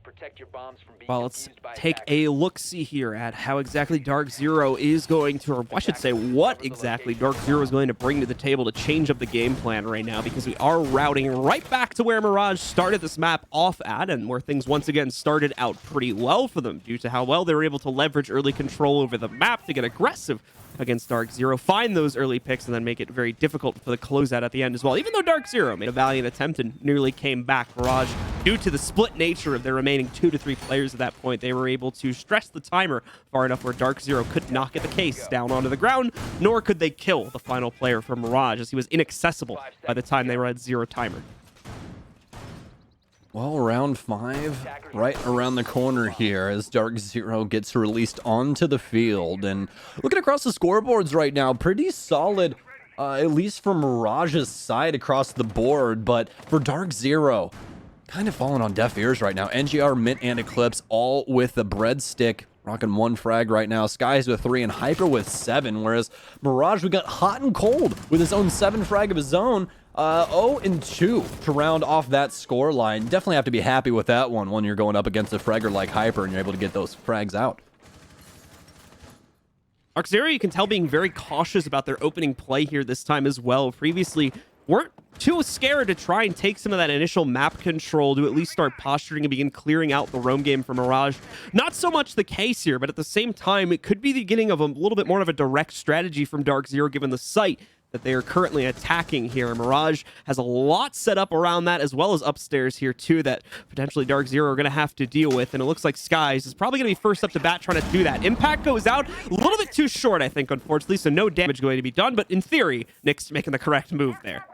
Protect your bombs from being Well, let's defused by take attackers. a look-see here at how exactly DarkZero is going to, or I should say, what exactly DarkZero is going to bring to the table to change up the game plan right now, because we are routing right back to where Mirage started this map off at, and where things once again started out pretty well for them due to how well they were able to leverage early control over the map to get aggressive against DarkZero, find those early picks, and then make it very difficult for the closeout at the end as well. Even though DarkZero made a valiant attempt and nearly came back, Mirage due to the split nature of their remaining 2 to 3 players at that point, they were able to stress the timer far enough where DarkZero could not get the case down onto the ground, nor could they kill the final player from Mirage, as he was inaccessible by the time they were at 0 timer. Well, round 5, right around the corner here as DarkZero gets released onto the field. And looking across the scoreboards right now, pretty solid, at least from Mirage's side across the board. But for DarkZero, kind of falling on deaf ears right now. NGR, Mint, and Eclipse all with the breadstick. Rocking 1 frag right now. Skies with 3 and Hyper with 7. Whereas Mirage, we got Hot and Cold with his own 7 frag of his own. 0-2 to round off that score line. Definitely have to be happy with that one when you're going up against a fragger like Hyper and you're able to get those frags out. DarkZero, you can tell, being very cautious about their opening play here this time as well. Previously, weren't too scared to try and take some of that initial map control to at least start posturing and begin clearing out the roam game for Mirage. Not so much the case here, but at the same time, it could be the beginning of a little bit more of a direct strategy from DarkZero given the site that they are currently attacking here. Mirage has a lot set up around that, as well as upstairs here too, that potentially DarkZero are going to have to deal with, and it looks like Skies is probably going to be first up to bat trying to do that. Impact goes out a little bit too short, I think, unfortunately, so no damage going to be done, but in theory, Nick's making the correct move there.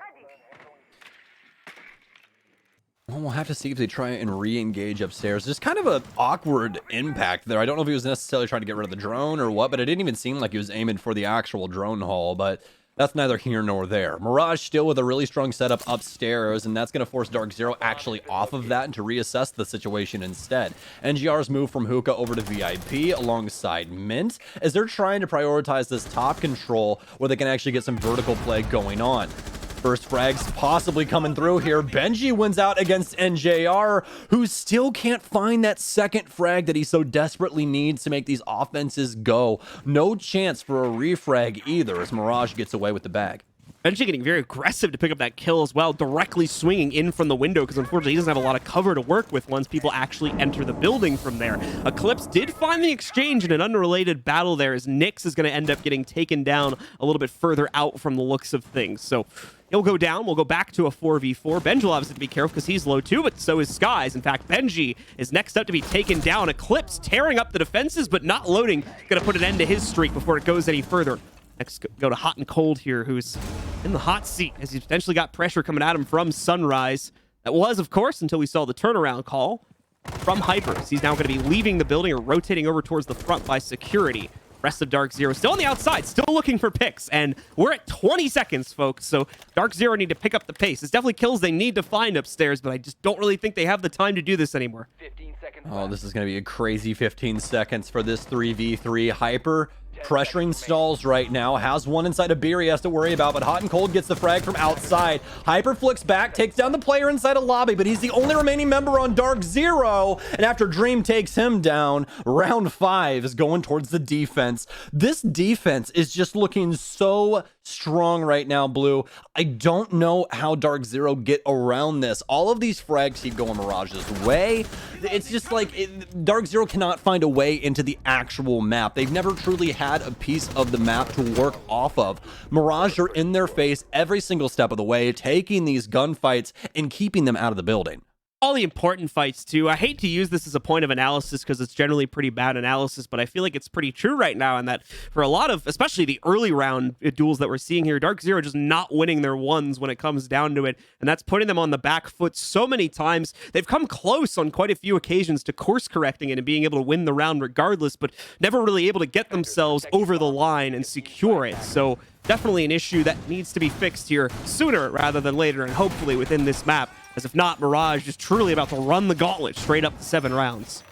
Well, we'll have to see if they try and re-engage upstairs. There's kind of an awkward impact there. I don't know if he was necessarily trying to get rid of the drone or what, but it didn't even seem like he was aiming for the actual drone hull, but that's neither here nor there. Mirage still with a really strong setup upstairs, and that's going to force DarkZero actually off of that and to reassess the situation instead. NGR's move from Hookah over to VIP alongside Mint as they're trying to prioritize this top control where they can actually get some vertical play going on. First frags possibly coming through here. Benji wins out against NJR, who still can't find that second frag that he so desperately needs to make these offenses go. No chance for a refrag either as Mirage gets away with the bag. Benji getting very aggressive to pick up that kill as well, directly swinging in from the window because unfortunately he doesn't have a lot of cover to work with once people actually enter the building from there. Eclipse did find the exchange in an unrelated battle there as Nyx is going to end up getting taken down a little bit further out from the looks of things. So he'll go down. We'll go back to a 4v4. Benji will obviously have to be careful because he's low too, but so is Skies. In fact, Benji is next up to be taken down. Eclipse tearing up the defenses, but not loading. Going to put an end to his streak before it goes any further. Next, go to Hot and Cold here, who's in the hot seat as he's potentially got pressure coming at him from Sunrise. That was, of course, until we saw the turnaround call from Hyper. So he's now going to be leaving the building or rotating over towards the front by security. Rest of DarkZero still on the outside, still looking for picks, and we're at 20 seconds, folks, so DarkZero need to pick up the pace. It's definitely kills they need to find upstairs, but I just don't really think they have the time to do this anymore. 15 seconds Oh, left. this is going to be a crazy 15 seconds for this 3v3. Hyper pressuring stalls right now. Has one inside of beer he has to worry about, but Hot and Cold gets the frag from outside. Hyper flicks back, takes down the player inside a lobby, but he's the only remaining member on DarkZero. And after Dream takes him down, round 5 is going towards the defense. This defense is just looking so strong right now, Blue. I don't know how DarkZero get around this. All of these frags keep going Mirage's way. It's just like DarkZero cannot find a way into the actual map. They've never truly had a piece of the map to work off of. Mirage are in their face every single step of the way, taking these gunfights and keeping them out of the building. All the important fights too. I hate to use this as a point of analysis because it's generally pretty bad analysis, but I feel like it's pretty true right now, and that for a lot of, especially the early round duels that we're seeing here, DarkZero just not winning their ones when it comes down to it, and that's putting them on the back foot so many times. They've come close on quite a few occasions to course correcting it and being able to win the round regardless, but never really able to get themselves over the line and secure it. So definitely an issue that needs to be fixed here sooner rather than later, and hopefully within this map. As if not, Mirage is truly about to run the gauntlet straight up to 7 rounds.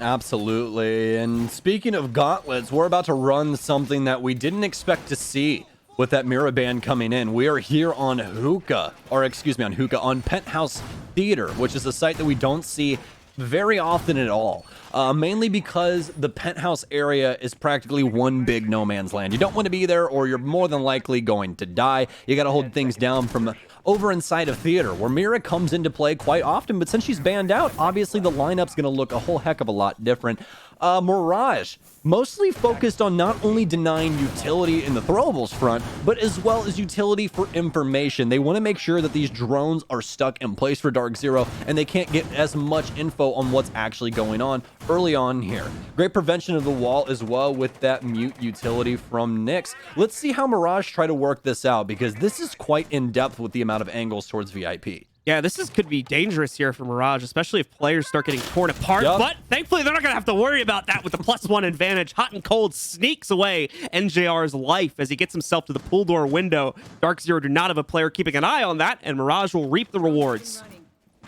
Absolutely. And speaking of gauntlets, we're about to run something that we didn't expect to see with that Mirror Band coming in. We are here on Hookah, on Penthouse Theater, which is a site that we don't see very often at all. Mainly because the penthouse area is practically one big no man's land. You don't want to be there or you're more than likely going to die. You got to hold things down from over inside of theater where Mira comes into play quite often, but since she's banned out, obviously the lineup's going to look a whole heck of a lot different. Mirage, mostly focused on not only denying utility in the throwables front, but as well as utility for information. They want to make sure that these drones are stuck in place for DarkZero, and they can't get as much info on what's actually going on early on here. Great prevention of the wall as well with that mute utility from Nyx. Let's see how Mirage try to work this out, because this is quite in-depth with the amount of angles towards VIP. Yeah, could be dangerous here for Mirage, especially if players start getting torn apart. Yup. But thankfully, they're not going to have to worry about that with the +1 advantage. Hot and Cold sneaks away NJR's life as he gets himself to the pool door window. DarkZero do not have a player keeping an eye on that, and Mirage will reap the rewards.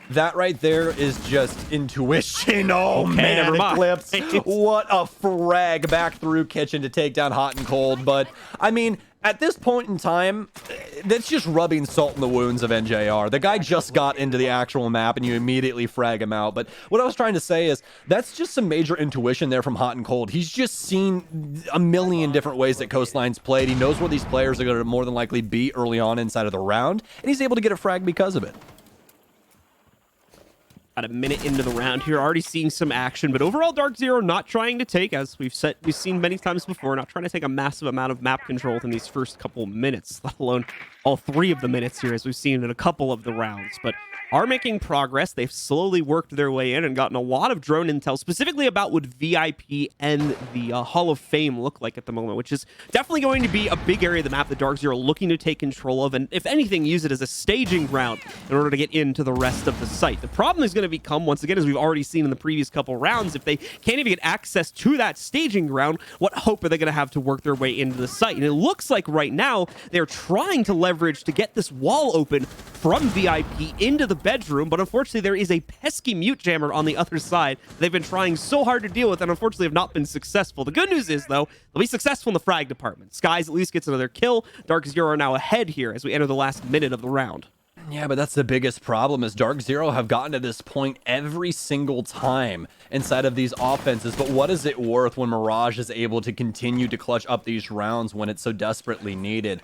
That right there is just intuition. Oh, Okay, man, never mind. Eclipse. What a frag back through Kitchen to take down Hot and Cold. But, I mean, at this point in time, that's just rubbing salt in the wounds of NJR. The guy just got into the actual map, and you immediately frag him out. But what I was trying to say is that's just some major intuition there from Hot and Cold. He's just seen a million different ways that Coastline's played. He knows where these players are going to more than likely be early on inside of the round, and he's able to get a frag because of it. About a minute into the round here, already seeing some action, but overall DarkZero not trying to take, as we've seen many times before, not trying to take a massive amount of map control in these first couple minutes, let alone all 3 of the minutes here, as we've seen in a couple of the rounds. But are making progress. They've slowly worked their way in and gotten a lot of drone intel, specifically about what VIP and the Hall of Fame look like at the moment, which is definitely going to be a big area of the map that DarkZero are looking to take control of, and if anything, use it as a staging ground in order to get into the rest of the site. The problem is going to become, once again, as we've already seen in the previous couple rounds, if they can't even get access to that staging ground, what hope are they going to have to work their way into the site? And it looks like right now they're trying to leverage to get this wall open from VIP into the bedroom, but unfortunately there is a pesky mute jammer on the other side they've been trying so hard to deal with and unfortunately have not been successful. The good news is, though, they'll be successful in the frag department. Skies at least gets another kill. DarkZero are now ahead here as we enter the last minute of the round. Yeah, but that's the biggest problem is DarkZero have gotten to this point every single time inside of these offenses. But what is it worth when Mirage is able to continue to clutch up these rounds when it's so desperately needed?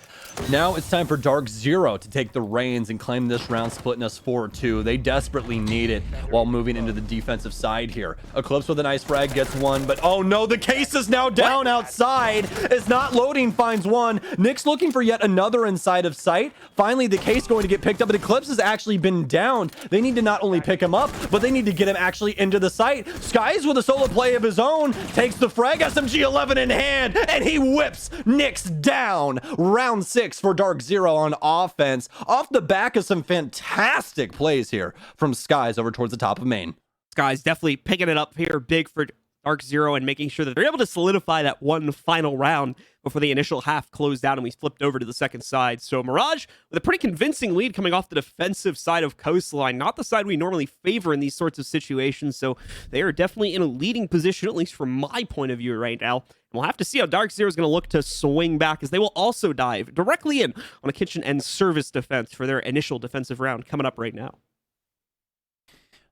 Now it's time for DarkZero to take the reins and claim this round, splitting us 4-2. They desperately need it while moving into the defensive side here. Eclipse with a nice frag gets one, but oh no, the case is now down outside. It's not loading, finds one. Nyx looking for yet another inside of sight. Finally, the case going to get picked up, but Eclipse has actually been down. They need to not only pick him up, but they need to get him actually into the site. Skies with a solo play of his own takes the frag, SMG-11 in hand, and he whips Nyx down. Round 6 for DarkZero on offense, off the back of some fantastic plays here from Skies over towards the top of main. Skies definitely picking it up here big for DarkZero and making sure that they're able to solidify that one final round before the initial half closed out and we flipped over to the second side. So Mirage with a pretty convincing lead coming off the defensive side of Coastline, not the side we normally favor in these sorts of situations. So they are definitely in a leading position, at least from my point of view right now. And we'll have to see how DarkZero is going to look to swing back, as they will also dive directly in on a kitchen and service defense for their initial defensive round coming up right now.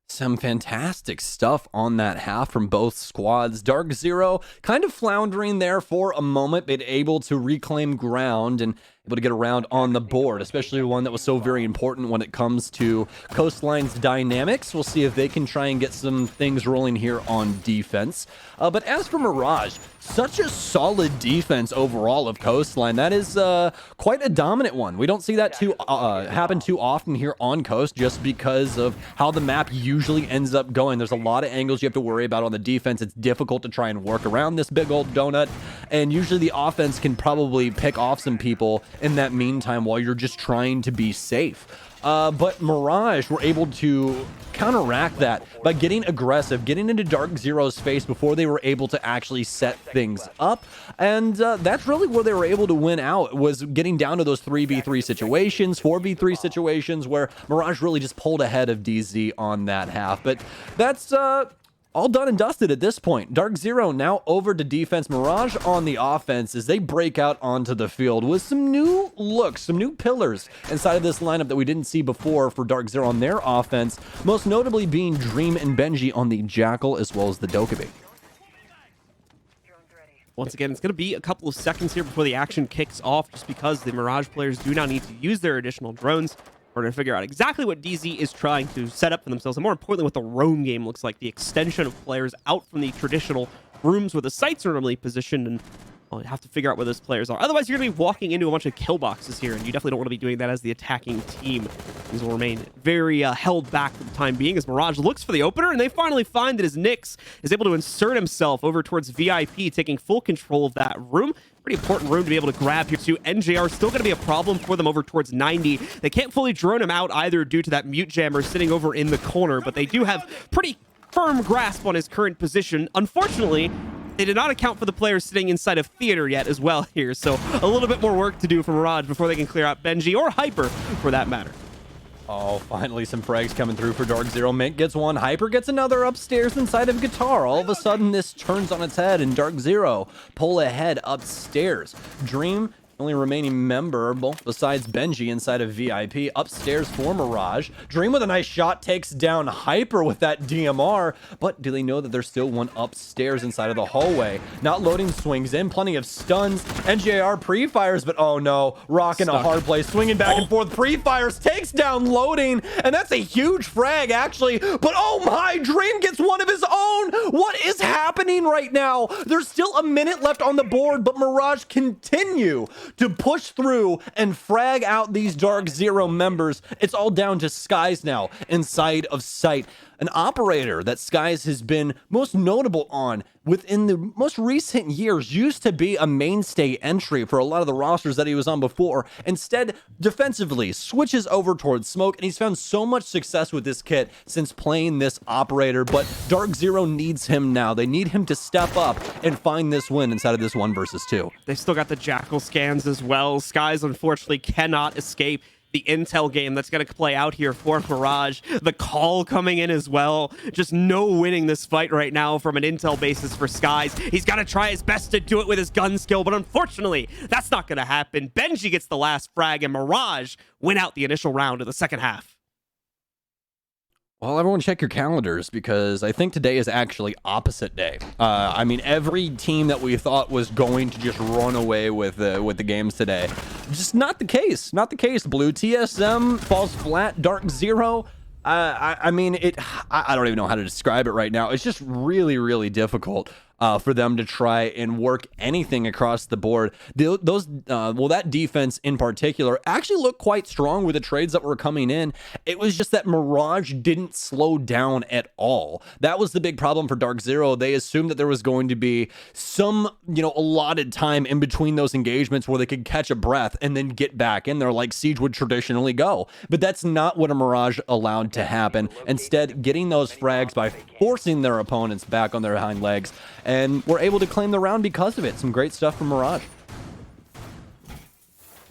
Some fantastic stuff on that half from both squads. DarkZero kind of floundering there for a moment, but able to reclaim ground and able to get around on the board, especially one that was so very important when it comes to Coastline's dynamics. We'll see if they can try and get some things rolling here on defense. But as for Mirage, such a solid defense overall of Coastline. That is quite a dominant one. We don't see that happen too often here on Coast, just because of how the map usually ends up going. There's a lot of angles you have to worry about on the defense. It's difficult to try and work around this big old donut, and usually the offense can probably pick off some people in that meantime while you're just trying to be safe. But Mirage were able to counteract that by getting aggressive, getting into DarkZero's face before they were able to actually set things up. And that's really where they were able to win out, was getting down to those 3v3 situations, 4v3 situations, where Mirage really just pulled ahead of DZ on that half. But that's all done and dusted at this point. DarkZero now over to defense. Mirage on the offense as they break out onto the field with some new looks, some new pillars inside of this lineup that we didn't see before for DarkZero on their offense, most notably being Dream and Benji on the Jackal as well as the Dokkaebi. Once again, it's going to be a couple of seconds here before the action kicks off, just because the Mirage players do now need to use their additional drones. We're going to figure out exactly what DZ is trying to set up for themselves, and more importantly, what the roam game looks like, the extension of players out from the traditional rooms where the sites are normally positioned, and well, you have to figure out where those players are. Otherwise, you're going to be walking into a bunch of kill boxes here, and you definitely don't want to be doing that as the attacking team. These will remain very held back for the time being as Mirage looks for the opener, and they finally find that as Nyx is able to insert himself over towards VIP, taking full control of that room. Pretty important room to be able to grab here too. NJR still going to be a problem for them over towards 90. They can't fully drone him out either due to that mute jammer sitting over in the corner, but they do have pretty firm grasp on his current position. Unfortunately, they did not account for the players sitting inside of theater yet as well here, so a little bit more work to do for Mirage before they can clear out Benji or Hyper for that matter. Oh, finally some frags coming through for DarkZero. Mint gets one, Hyper gets another upstairs inside of Guitar. All of a sudden, this turns on its head, and DarkZero pull ahead upstairs. Dream, only remaining member besides Benji inside of VIP, upstairs for Mirage. Dream with a nice shot takes down Hyper with that DMR, but do they know that there's still one upstairs inside of the hallway? Not loading, swings in, plenty of stuns. NJR pre-fires, but oh no, rocking a hard play, swinging back and forth, pre-fires, takes down loading, and that's a huge frag actually, but oh my, Dream gets one of his own. What is happening right now? There's still a minute left on the board, but Mirage continue to push through and frag out these DarkZero members. It's all down to Skies now inside of sight. An operator that Skies has been most notable on within the most recent years, used to be a mainstay entry for a lot of the rosters that he was on before. Instead, defensively, switches over towards Smoke, and he's found so much success with this kit since playing this operator, but DarkZero needs him now. They need him to step up and find this win inside of this 1 versus 2. They've still got the Jackal scans as well. Skies, unfortunately, cannot escape the intel game that's going to play out here for Mirage. The call coming in as well. Just no winning this fight right now from an intel basis for Skies. He's got to try his best to do it with his gun skill, but unfortunately, that's not going to happen. Benji gets the last frag, and Mirage win out the initial round of the second half. Well, everyone check your calendars, because I think today is actually opposite day. I mean, every team that we thought was going to just run away with the games today, just not the case. Not the case. Blue TSM falls flat. DarkZero. I mean, I don't even know how to describe it right now. It's just really, really difficult for them to try and work anything across the board. That defense in particular actually looked quite strong with the trades that were coming in. It was just that Mirage didn't slow down at all. That was the big problem for DarkZero. They assumed that there was going to be some, allotted time in between those engagements where they could catch a breath and then get back in there like Siege would traditionally go. But that's not what a Mirage allowed to happen. Instead, getting those frags by forcing their opponents back on their hind legs, and we're able to claim the round because of it. Some great stuff from Mirage.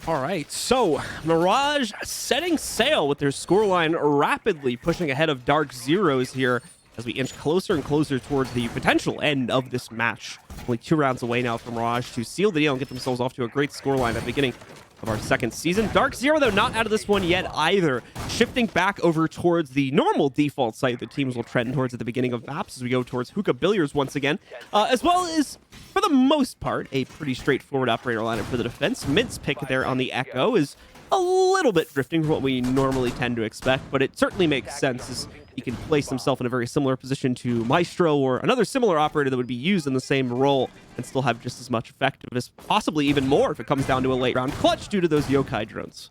All right, so Mirage setting sail with their scoreline rapidly pushing ahead of DarkZero's here as we inch closer and closer towards the potential end of this match. Only 2 rounds away now for Mirage to seal the deal and get themselves off to a great scoreline at the beginning of our second season. DarkZero, though, not out of this one yet either, shifting back over towards the normal default site that teams will trend towards at the beginning of maps as we go towards Hookah Billiards once again, as well as, for the most part, a pretty straightforward operator lineup for the defense. Mint's pick there on the Echo is a little bit drifting from what we normally tend to expect, but it certainly makes sense as he can place himself in a very similar position to Maestro or another similar operator that would be used in the same role and still have just as much effectiveness, possibly even more if it comes down to a late round clutch due to those yokai drones.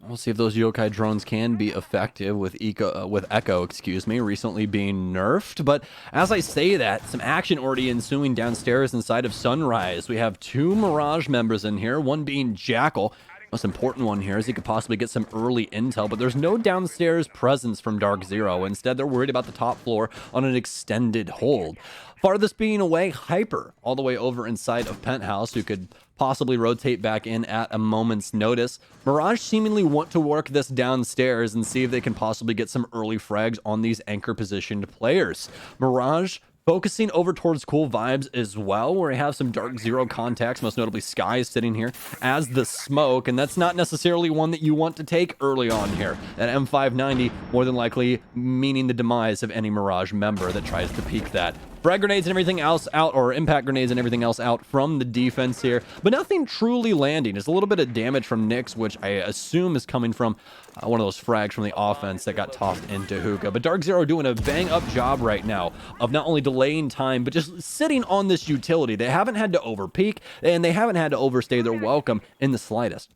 We'll see if those yokai drones can be effective with Echo, recently being nerfed. But as I say that, some action already ensuing downstairs inside of Sunrise. We have 2 Mirage members in here, one being Jackal. Most important one here is he could possibly get some early intel, but there's no downstairs presence from DarkZero. Instead, they're worried about the top floor on an extended hold. Farthest being away, Hyper, all the way over inside of Penthouse, who could possibly rotate back in at a moment's notice. Mirage seemingly want to work this downstairs and see if they can possibly get some early frags on these anchor positioned players. Mirage focusing over towards Cool Vibes as well, where we have some DarkZero contacts, most notably Skies sitting here as the smoke, and that's not necessarily one that you want to take early on here. That M590 more than likely meaning the demise of any Mirage member that tries to peek that frag grenades and everything else out, or impact grenades and everything else out from the defense here, but nothing truly landing. It's a little bit of damage from Nyx, which I assume is coming from one of those frags from the offense that got tossed into Hookah. But DarkZero doing a bang-up job right now of not only delaying time, but just sitting on this utility. They haven't had to overpeak, and they haven't had to overstay their welcome in the slightest.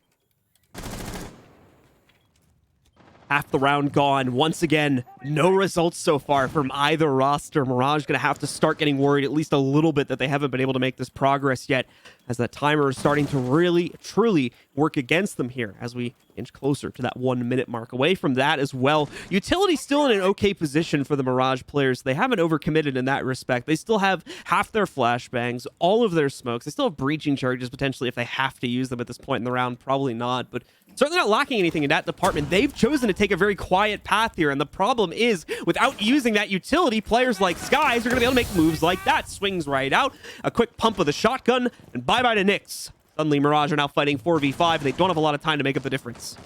Half the round gone. Once again, no results so far from either roster. Mirage going to have to start getting worried at least a little bit that they haven't been able to make this progress yet, as that timer is starting to really, truly work against them here as we inch closer to that 1 minute mark. Away from that as well, utility still in an okay position for the Mirage players. They haven't overcommitted in that respect. They still have half their flashbangs, all of their smokes. They still have breaching charges potentially if they have to use them at this point in the round. Probably not, but certainly not lacking anything in that department. They've chosen to take a very quiet path here, and the problem is, without using that utility, players like Skies are going to be able to make moves like that. Swings right out, a quick pump of the shotgun, and bye-bye to Nyx. Suddenly, Mirage are now fighting 4v5, and they don't have a lot of time to make up the difference.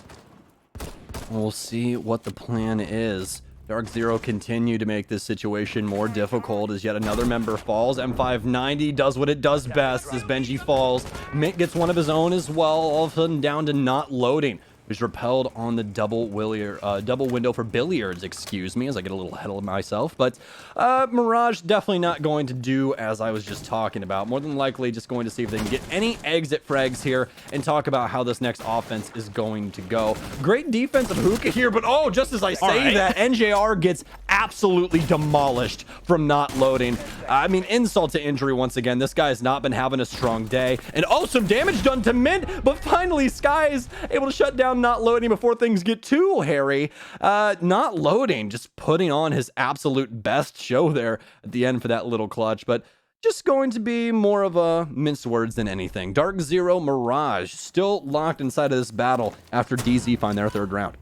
We'll see what the plan is. DarkZero continue to make this situation more difficult as yet another member falls. M590 does what it does best as Benji falls. Mint gets one of his own as well, all of a sudden down to not loading. He's repelled on the double window for billiards, excuse me, as I get a little ahead of myself. But Mirage definitely not going to do as I was just talking about. More than likely just going to see if they can get any exit frags here and talk about how this next offense is going to go. Great defense of Hookah here, but oh, just as I say that, NJR gets absolutely demolished from not loading. I mean, insult to injury once again. This guy has not been having a strong day. And oh, some damage done to Mint, but finally Sky is able to shut down not loading before things get too hairy. Not loading, just putting on his absolute best show there at the end for that little clutch, but just going to be more of a minced words than anything. DarkZero Mirage still locked inside of this battle after DZ find their third round.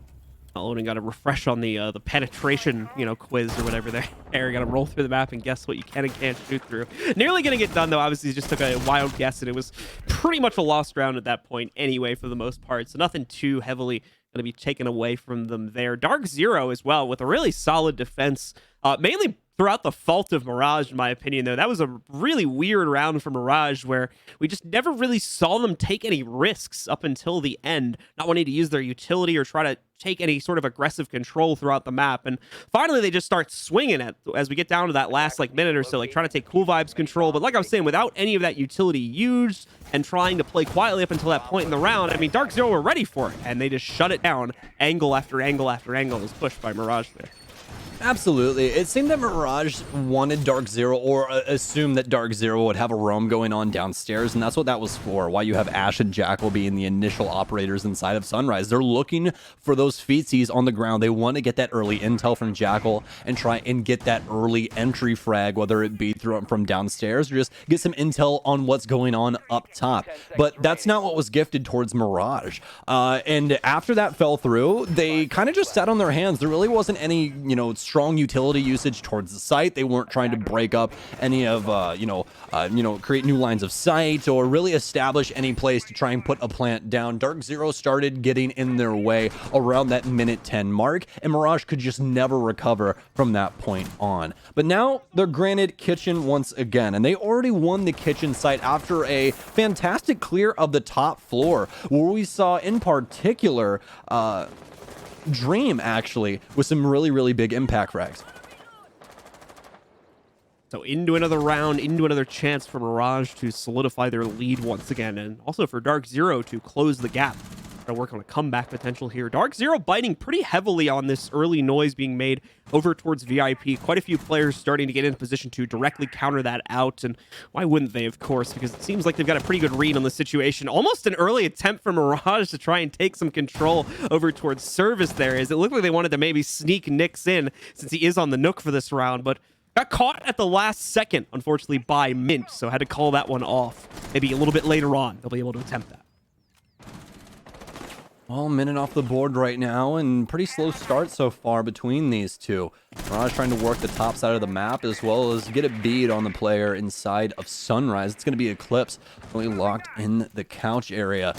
Loading got a refresh on the penetration, quiz or whatever there. Got to roll through the map and guess what you can and can't shoot through. Nearly going to get done, though. Obviously, he just took a wild guess, and it was pretty much a lost round at that point anyway, for the most part. So nothing too heavily going to be taken away from them there. DarkZero as well, with a really solid defense, mainly throughout the fault of Mirage, in my opinion, though. That was a really weird round for Mirage where we just never really saw them take any risks up until the end, not wanting to use their utility or try to take any sort of aggressive control throughout the map. And finally, they just start swinging it as we get down to that last minute or so, trying to take Cool Vibes control. But like I was saying, without any of that utility used and trying to play quietly up until that point in the round, I mean, DarkZero were ready for it, and they just shut it down. Angle after angle after angle was pushed by Mirage there. Absolutely. It seemed that Mirage wanted DarkZero, or assumed that DarkZero would have a roam going on downstairs, and that's what that was for. Why you have Ash and Jackal being the initial operators inside of Sunrise. They're looking for those feetsies on the ground. They want to get that early intel from Jackal and try and get that early entry frag, whether it be from downstairs or just get some intel on what's going on up top. But that's not what was gifted towards Mirage. And after that fell through, they kind of just sat on their hands. There really wasn't any, strong utility usage towards the site. They weren't trying to break up any of, create new lines of sight or really establish any place to try and put a plant down. DarkZero started getting in their way around that minute 10 mark, and Mirage could just never recover from that point on. But now they're granted kitchen once again, and they already won the kitchen site after a fantastic clear of the top floor, where we saw in particular, Dream actually with some really, really big impact frags. So into another round, into another chance for Mirage to solidify their lead once again, and also for DarkZero to close the gap. Try to work on a comeback potential here. DarkZero biting pretty heavily on this early noise being made over towards VIP. Quite a few players starting to get in position to directly counter that out, and why wouldn't they, of course, because it seems like they've got a pretty good read on the situation. Almost an early attempt for Mirage to try and take some control over towards Service there, as it looked like they wanted to maybe sneak Nyx in, since he is on the Nook for this round, but got caught at the last second, unfortunately, by Mint, so had to call that one off. Maybe a little bit later on, they'll be able to attempt that. Well, minute off the board right now, and pretty slow start so far between these two. Mirage trying to work the top side of the map as well as get a bead on the player inside of Sunrise. It's going to be Eclipse, really locked in the couch area.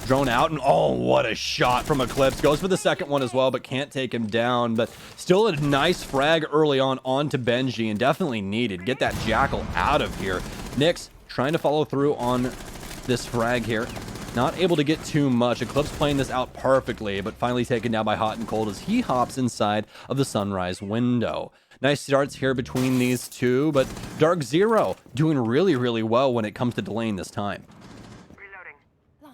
Drone out, and oh, what a shot from Eclipse. Goes for the second one as well, but can't take him down. But still a nice frag early on onto Benji, and definitely needed. Get that Jackal out of here. Nyx trying to follow through on this frag here. Not able to get too much. Eclipse playing this out perfectly, but finally taken down by Hot and Cold as he hops inside of the Sunrise window. Nice starts here between these two, but DarkZero doing really, really well when it comes to delaying this time.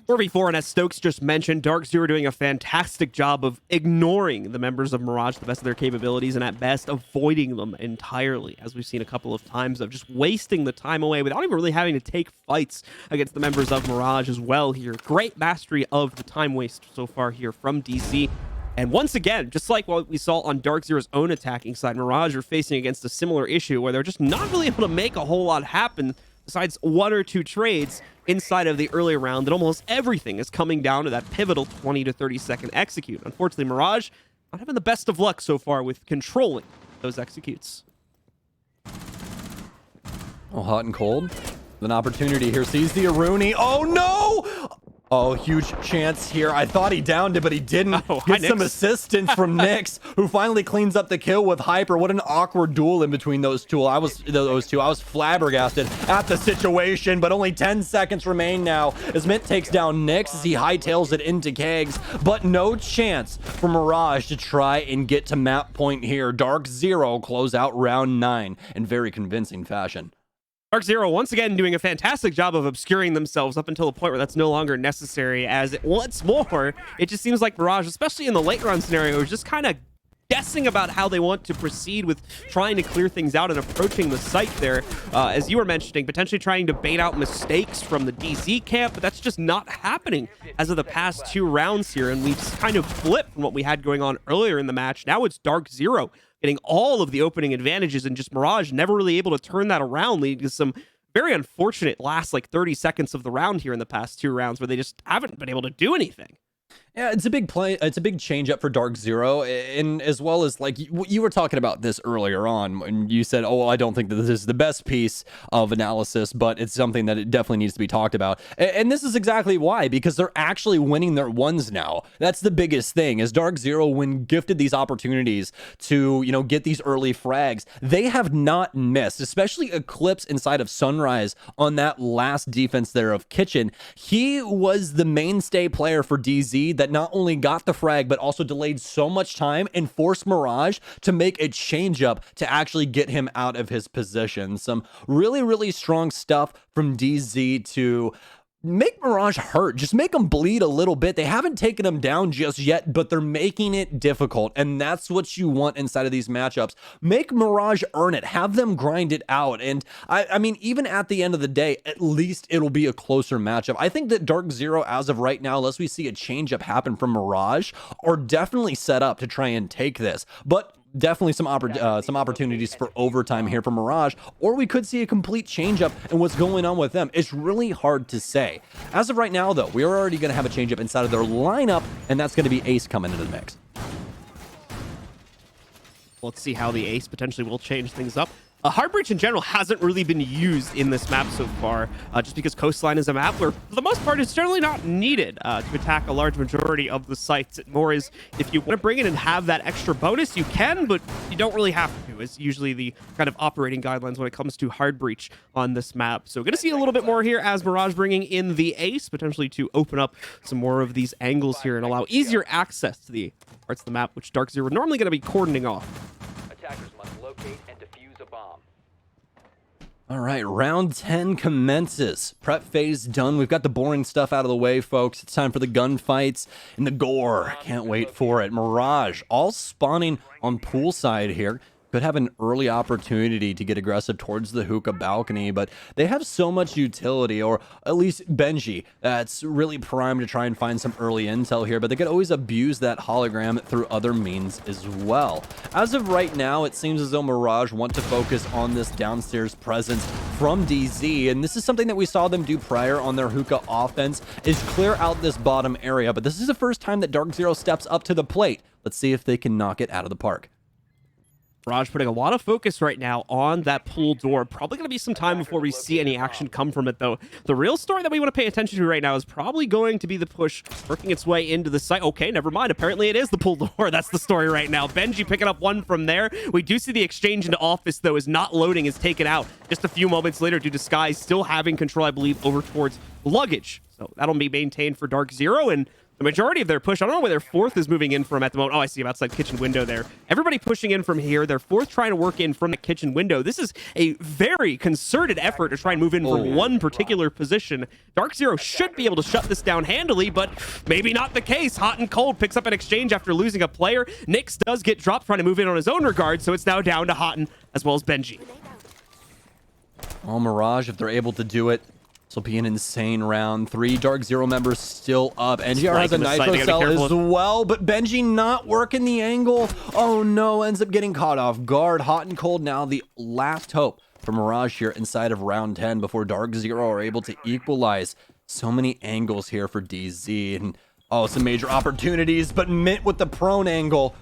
4v4, and as Stokes just mentioned, DarkZero doing a fantastic job of ignoring the members of Mirage to the best of their capabilities, and at best avoiding them entirely, as we've seen a couple of times, of just wasting the time away without even really having to take fights against the members of Mirage as well here. Great mastery of the time waste so far here from DC. And once again, just like what we saw on DarkZero's own attacking side, Mirage are facing against a similar issue where they're just not really able to make a whole lot happen besides one or two trades inside of the early round, and almost everything is coming down to that pivotal 20 to 30 second execute. Unfortunately, Mirage not having the best of luck so far with controlling those executes. Oh, Hot and Cold. An opportunity here. Sees the Aruni. Oh, no! Oh, huge chance here. I thought he downed it, but he didn't. Oh, hi, Get some Nyx. assistance from Nyx, who finally cleans up the kill with Hyper. What an awkward duel in between those two. I was flabbergasted at the situation, but only 10 seconds remain now as Mint takes down Nyx as he hightails it into Kegs, but no chance for Mirage to try and get to map point here. DarkZero close out round 9 in very convincing fashion. DarkZero once again doing a fantastic job of obscuring themselves up until the point where that's no longer necessary, as once more, it just seems like Mirage, especially in the late round scenario, is just kind of guessing about how they want to proceed with trying to clear things out and approaching the site there. As you were mentioning, potentially trying to bait out mistakes from the DZ camp, but that's just not happening as of the past 2 rounds here, and we've kind of flipped from what we had going on earlier in the match. Now it's DarkZero getting all of the opening advantages, and just Mirage never really able to turn that around, leading to some very unfortunate last 30 seconds of the round here in the past 2 rounds where they just haven't been able to do anything. Yeah, it's a big play. It's a big change up for DarkZero, and as well as you were talking about this earlier on, and you said, "Oh, well, I don't think that this is the best piece of analysis, but it's something that it definitely needs to be talked about." And this is exactly why, because they're actually winning their ones now. That's the biggest thing. Is DarkZero, when gifted these opportunities to get these early frags, they have not missed. Especially Eclipse inside of Sunrise on that last defense there of Kitchen. He was the mainstay player for DZ that not only got the frag, but also delayed so much time and forced Mirage to make a change up to actually get him out of his position. Some really, really strong stuff from DZ to make Mirage hurt. Just make them bleed a little bit. They haven't taken them down just yet, but they're making it difficult, and that's what you want inside of these matchups. Make Mirage earn it. Have them grind it out, and I mean, even at the end of the day, at least it'll be a closer matchup. I think that DarkZero, as of right now, unless we see a change up happen from Mirage, are definitely set up to try and take this, but definitely some opportunities for overtime here for Mirage, or we could see a complete change-up in what's going on with them. It's really hard to say. As of right now, though, we are already going to have a change-up inside of their lineup, and that's going to be Ace coming into the mix. Let's see how the Ace potentially will change things up. Heartbreach in general hasn't really been used in this map so far, just because Coastline is a map where, for the most part, it's generally not needed to attack a large majority of the sites. It more is, if you want to bring it and have that extra bonus, you can, but you don't really have to. It's usually the kind of operating guidelines when it comes to Heartbreach on this map. So going to see a little bit more here as Mirage bringing in the Ace, potentially to open up some more of these angles here and allow easier access to the parts of the map, which DarkZero normally going to be cordoning off. Attackers must locate and defuse a bomb. All right, round 10 commences. Prep phase done. We've got the boring stuff out of the way, folks. It's time for the gunfights and the gore. Can't wait for it. Mirage, all spawning on poolside here. Could have an early opportunity to get aggressive towards the hookah balcony, but they have so much utility, or at least Benji, that's really primed to try and find some early intel here, but they could always abuse that hologram through other means as well. As of right now, it seems as though Mirage want to focus on this downstairs presence from DZ, and this is something that we saw them do prior on their hookah offense, is clear out this bottom area, but this is the first time that DarkZero steps up to the plate. Let's see if they can knock it out of the park. Mirage putting a lot of focus right now on that pool door. Probably going to be some time before we see any action come from it, though. The real story that we want to pay attention to right now is probably going to be the push working its way into the site. Okay, never mind. Apparently it is the pool door. That's the story right now. Benji picking up one from there. We do see the exchange into office, though, is not loading, is taken out just a few moments later due to Sky still having control, I believe, over towards luggage. So that'll be maintained for DarkZero, and the majority of their push, I don't know where their fourth is moving in from at the moment. Oh, I see him outside kitchen window there. Everybody pushing in from here. Their fourth trying to work in from the kitchen window. This is a very concerted effort to try and move in from one particular position. DarkZero should be able to shut this down handily, but maybe not the case. Hot and Cold picks up an exchange after losing a player. Nyx does get dropped trying to move in on his own regard, so it's now down to Hot as well as Benji. Oh, Mirage, if they're able to do it, this will be an insane round. 3 DarkZero members still up. NGR has a nitro cell as well, but Benji not working the angle. Oh no, ends up getting caught off guard. Hot and Cold now the last hope for Mirage here inside of round 10 before DarkZero are able to equalize. So many angles here for DZ, and oh, some major opportunities, but Mint with the prone angle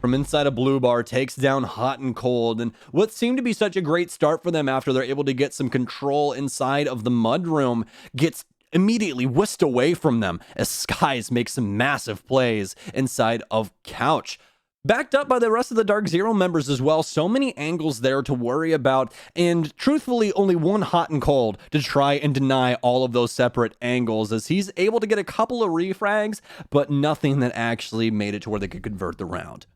from inside a blue bar takes down Hot and Cold, and what seemed to be such a great start for them after they're able to get some control inside of the mudroom gets immediately whisked away from them as Skies makes some massive plays inside of Couch. Backed up by the rest of the DarkZero members as well. So many angles there to worry about, and truthfully only one Hot and Cold to try and deny all of those separate angles, as he's able to get a couple of refrags, but nothing that actually made it to where they could convert the round.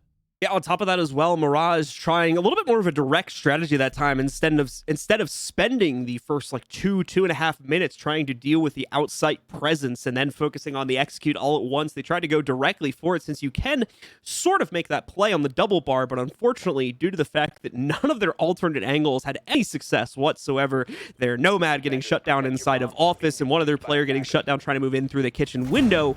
Yeah, on top of that as well, Mirage trying a little bit more of a direct strategy that time instead of spending the first like 2.5 minutes trying to deal with the outside presence and then focusing on the execute all at once. They tried to go directly for it, since you can sort of make that play on the double bar, but unfortunately, due to the fact that none of their alternate angles had any success whatsoever, their Nomad getting shut down inside of office and one other player getting shut down trying to move in through the kitchen window,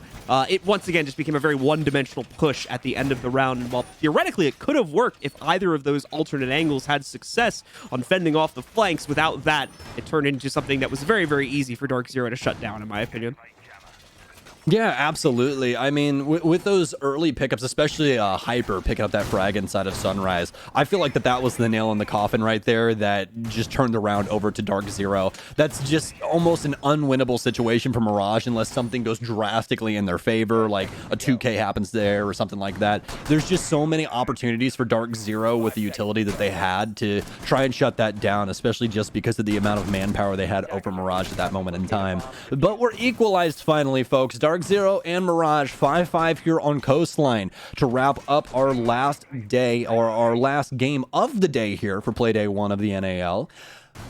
it once again just became a very one-dimensional push at the end of the round. And while theoretically, it could have worked if either of those alternate angles had success on fending off the flanks. Without that, it turned into something that was very, very easy for DarkZero to shut down, in my opinion. Yeah, absolutely. I mean, with those early pickups, especially Hyper picking up that frag inside of Sunrise, I feel like that was the nail in the coffin right there that just turned the round over to DarkZero. That's just almost an unwinnable situation for Mirage unless something goes drastically in their favor, like a 2K happens there or something like that. There's just so many opportunities for DarkZero with the utility that they had to try and shut that down, especially just because of the amount of manpower they had over Mirage at that moment in time. But we're equalized finally, folks. DarkZero and Mirage 5-5 here on Coastline to wrap up our last day, or our last game of the day here for Playday 1 of the NAL.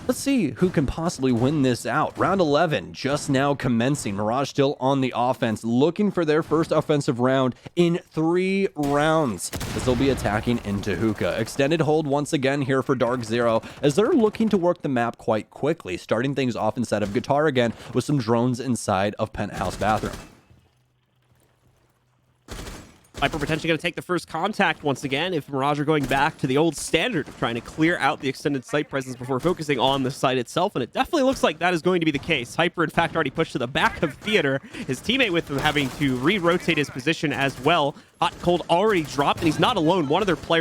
Let's see who can possibly win this out. Round 11 just now commencing. Mirage still on the offense, looking for their first offensive round in 3 rounds, as they'll be attacking into Hookah. Extended hold once again here for DarkZero, as they're looking to work the map quite quickly, starting things off inside of Guitar again with some drones inside of Penthouse Bathroom. Hyper potentially going to take the first contact once again if Mirage are going back to the old standard of trying to clear out the extended site presence before focusing on the site itself, and it definitely looks like that is going to be the case. Hyper, in fact, already pushed to the back of Theater, his teammate with him having to re-rotate his position as well. Hot and Cold already dropped, and he's not alone.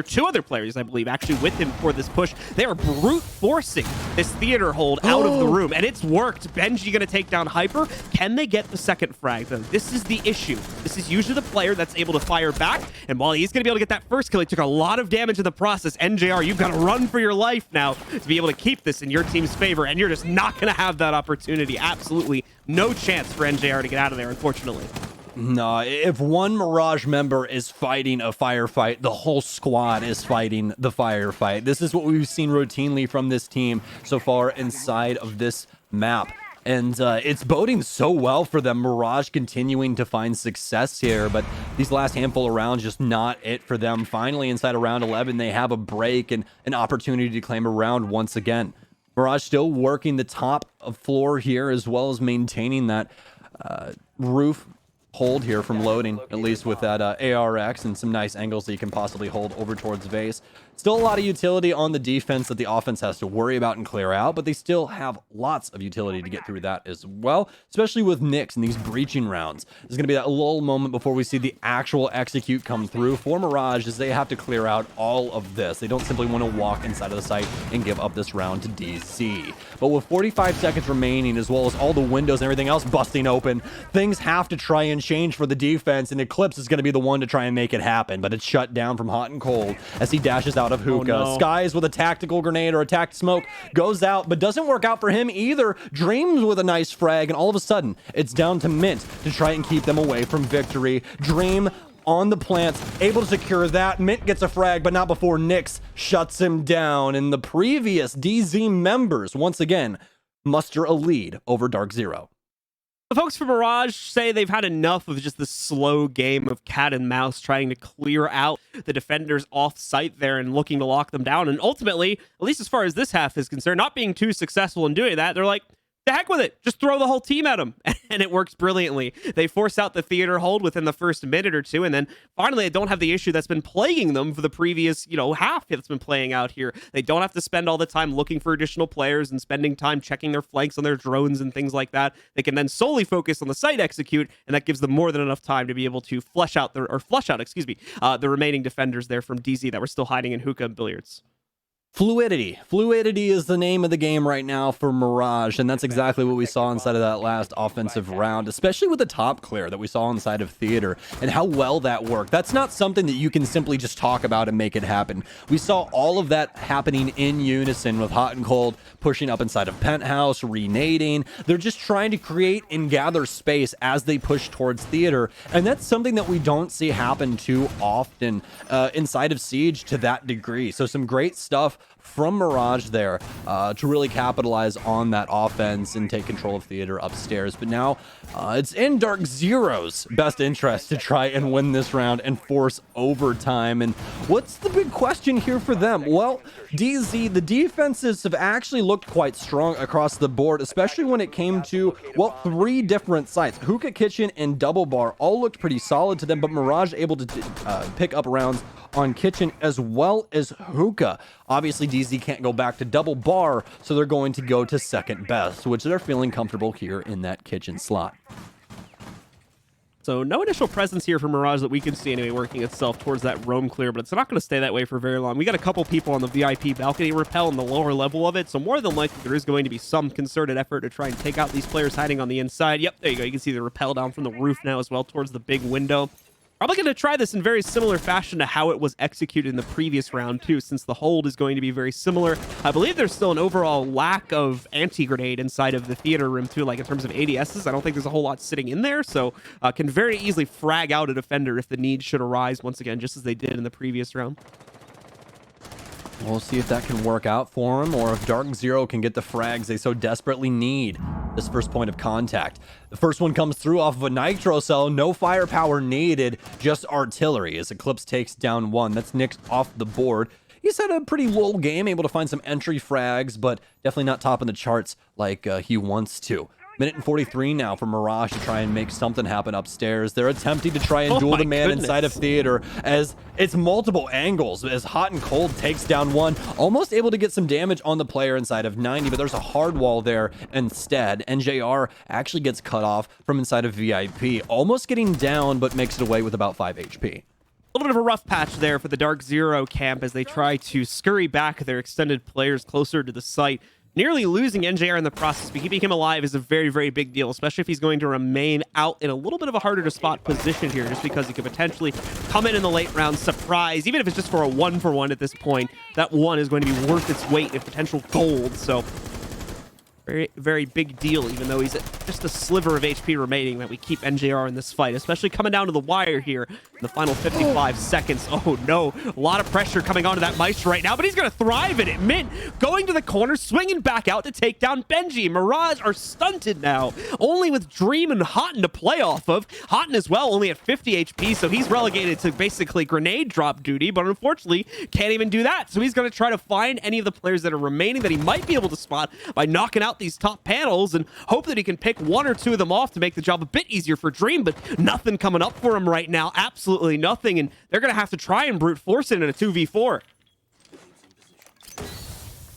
Two other players, I believe, actually with him for this push. They are brute forcing this Theater hold out of the room, and it's worked. Benji going to take down Hyper. Can they get the second frag, though? This is the issue. This is usually the player that's able to fire back, and while he's going to be able to get that first kill, he took a lot of damage in the process. NJR, you've got to run for your life now to be able to keep this in your team's favor, and you're just not going to have that opportunity. Absolutely no chance for NJR to get out of there, unfortunately. No, if one Mirage member is fighting a firefight, the whole squad is fighting the firefight. This is what we've seen routinely from this team so far inside of this map. And it's boding so well for them. Mirage continuing to find success here, but these last handful of rounds just not it for them. Finally, inside of round 11, they have a break and an opportunity to claim a round once again. Mirage still working the top of floor here, as well as maintaining that roof hold here from loading, at least with that ARX and some nice angles that you can possibly hold over towards Vase. Still a lot of utility on the defense that the offense has to worry about and clear out, but they still have lots of utility to get through that as well, especially with Nyx in these breaching rounds. There's going to be that lull moment before we see the actual execute come through for Mirage, as they have to clear out all of this. They don't simply want to walk inside of the site and give up this round to DZ. But with 45 seconds remaining, as well as all the windows and everything else busting open, things have to try and change for the defense, and Eclipse is going to be the one to try and make it happen, but it's shut down from Hot and Cold as he dashes out of Hookah. Oh, no. Skies with a tactical grenade or a tact smoke goes out, but doesn't work out for him either. Dreams with a nice frag, and all of a sudden, it's down to Mint to try and keep them away from victory. Dream on the plants, able to secure that. Mint gets a frag, but not before Nyx shuts him down. And the previous DZ members, once again, muster a lead over DarkZero. The folks from Mirage say they've had enough of just the slow game of cat and mouse, trying to clear out the defenders off site there and looking to lock them down. And ultimately, at least as far as this half is concerned, not being too successful in doing that, they're like, the heck with it. Just throw the whole team at them. And it works brilliantly. They force out the theater hold within the first minute or two. And then finally, they don't have the issue that's been plaguing them for the previous, half that's been playing out here. They don't have to spend all the time looking for additional players and spending time checking their flanks on their drones and things like that. They can then solely focus on the site execute. And that gives them more than enough time to be able to flush out the remaining defenders there from DZ that were still hiding in hookah and billiards. Fluidity. Fluidity is the name of the game right now for Mirage, and that's exactly what we saw inside of that last offensive round, especially with the top clear that we saw inside of Theater and how well that worked. That's not something that you can simply just talk about and make it happen. We saw all of that happening in unison with Hot and Cold pushing up inside of Penthouse, renading. They're just trying to create and gather space as they push towards Theater, and that's something that we don't see happen too often inside of Siege to that degree. So some great stuff from Mirage there to really capitalize on that offense and take control of Theater upstairs. But now it's in DarkZero's best interest to try and win this round and force overtime. And what's the big question here for them? Well, DZ, the defenses have actually looked quite strong across the board, especially when it came to, well, 3 different sites. Hookah Kitchen and Double Bar all looked pretty solid to them, but Mirage able to pick up rounds on Kitchen as well as Hookah. Obviously, DZ can't go back to Double Bar, so they're going to go to second best, which they're feeling comfortable here in that Kitchen slot. So no initial presence here for Mirage that we can see anyway working itself towards that roam clear, but it's not going to stay that way for very long. We got a couple people on the VIP balcony rappel in the lower level of it, so more than likely there is going to be some concerted effort to try and take out these players hiding on the inside. Yep, there you go. You can see the rappel down from the roof now as well towards the big window. Probably going to try this in very similar fashion to how it was executed in the previous round, too, since the hold is going to be very similar. I believe there's still an overall lack of anti-grenade inside of the theater room, too, like in terms of ADSs. I don't think there's a whole lot sitting in there, so can very easily frag out a defender if the need should arise once again, just as they did in the previous round. We'll see if that can work out for him, or if DarkZero can get the frags they so desperately need. This first point of contact. The first one comes through off of a nitro cell. No firepower needed, just artillery as Eclipse takes down one. That's Nyx off the board. He's had a pretty lull game, able to find some entry frags, but definitely not topping the charts like he wants to. Minute and 43 now for Mirage to try and make something happen upstairs. They're attempting to try and duel the man inside of Theater as it's multiple angles as Hot and Cold takes down one, almost able to get some damage on the player inside of 90, but there's a hard wall there instead. NJR actually gets cut off from inside of VIP, almost getting down, but makes it away with about 5 HP. A little bit of a rough patch there for the DarkZero camp as they try to scurry back their extended players closer to the site. Nearly losing NJR in the process, but keeping him alive is a very, very big deal, especially if he's going to remain out in a little bit of a harder to spot position here, just because he could potentially come in the late round, surprise, even if it's just for a 1-for-1 at this point. That 1 is going to be worth its weight in potential gold, so very, very big deal, even though he's just a sliver of HP remaining, that we keep NJR in this fight, especially coming down to the wire here in the final 55 seconds. Oh no, a lot of pressure coming onto that Maestro right now, but he's going to thrive in it. Mint going to the corner, swinging back out to take down Benji. Mirage are stunted now, only with Dream and Hotten to play off of. Hotten as well, only at 50 HP, so he's relegated to basically grenade drop duty, but unfortunately can't even do that. So he's going to try to find any of the players that are remaining that he might be able to spot by knocking out out these top panels and hope that he can pick one or two of them off to make the job a bit easier for Dream, but nothing coming up for him right now. Absolutely nothing, and they're going to have to try and brute force it in a 2v4.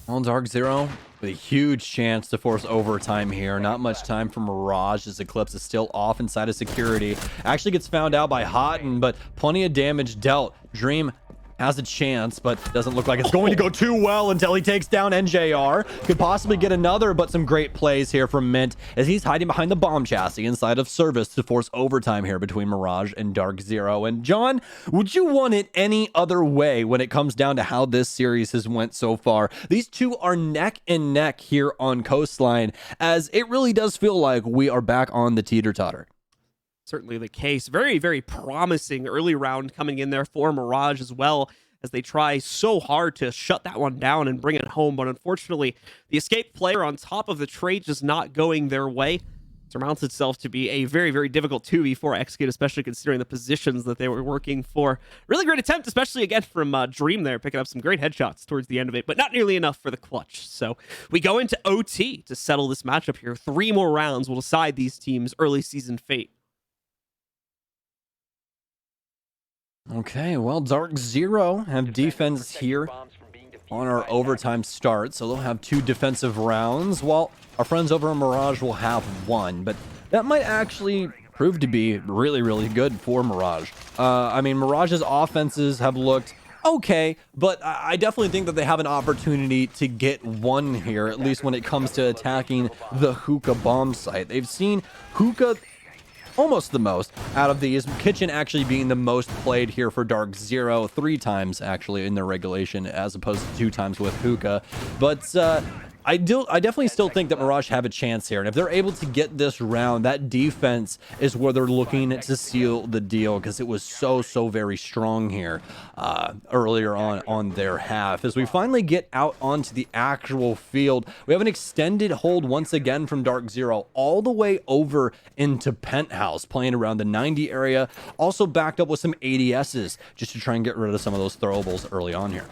Well, DarkZero with a huge chance to force overtime here. Not much time for Mirage as Eclipse is still off inside of security. Actually gets found out by Houghton, but plenty of damage dealt. Dream has a chance, but doesn't look like it's going to go too well until he takes down NJR. Could possibly get another, but some great plays here from Mint as he's hiding behind the bomb chassis inside of Service to force overtime here between Mirage and DarkZero. And John, would you want it any other way when it comes down to how this series has went so far? These two are neck and neck here on Coastline, as it really does feel like we are back on the teeter-totter. Certainly the case. Very, very promising early round coming in there for Mirage as well, as they try so hard to shut that one down and bring it home. But unfortunately, the escape player on top of the trade just not going their way surmounts itself to be a very, very difficult 2v4 execute, especially considering the positions that they were working for. Really great attempt, especially again from Dream there, picking up some great headshots towards the end of it, but not nearly enough for the clutch. So we go into OT to settle this matchup here. 3 more rounds will decide these teams' early season fate. Okay, well, DarkZero have defense here on our overtime start, so they'll have 2 defensive rounds, while our friends over in Mirage will have 1, but that might actually prove to be really, really good for Mirage. I mean, Mirage's offenses have looked okay, but I definitely think that they have an opportunity to get 1 here, at least when it comes to attacking the Hookah bomb site. They've seen Hookah almost the most out of these, Kitchen actually being the most played here for DarkZero, 3 times actually in their regulation as opposed to 2 times with Hookah. But I definitely still think that Mirage have a chance here, and if they're able to get this round, that defense is where they're looking to seal the deal, because it was so very strong here earlier on their half. As we finally get out onto the actual field, we have an extended hold once again from DarkZero all the way over into Penthouse, playing around the 90 area, also backed up with some ADSs just to try and get rid of some of those throwables early on here.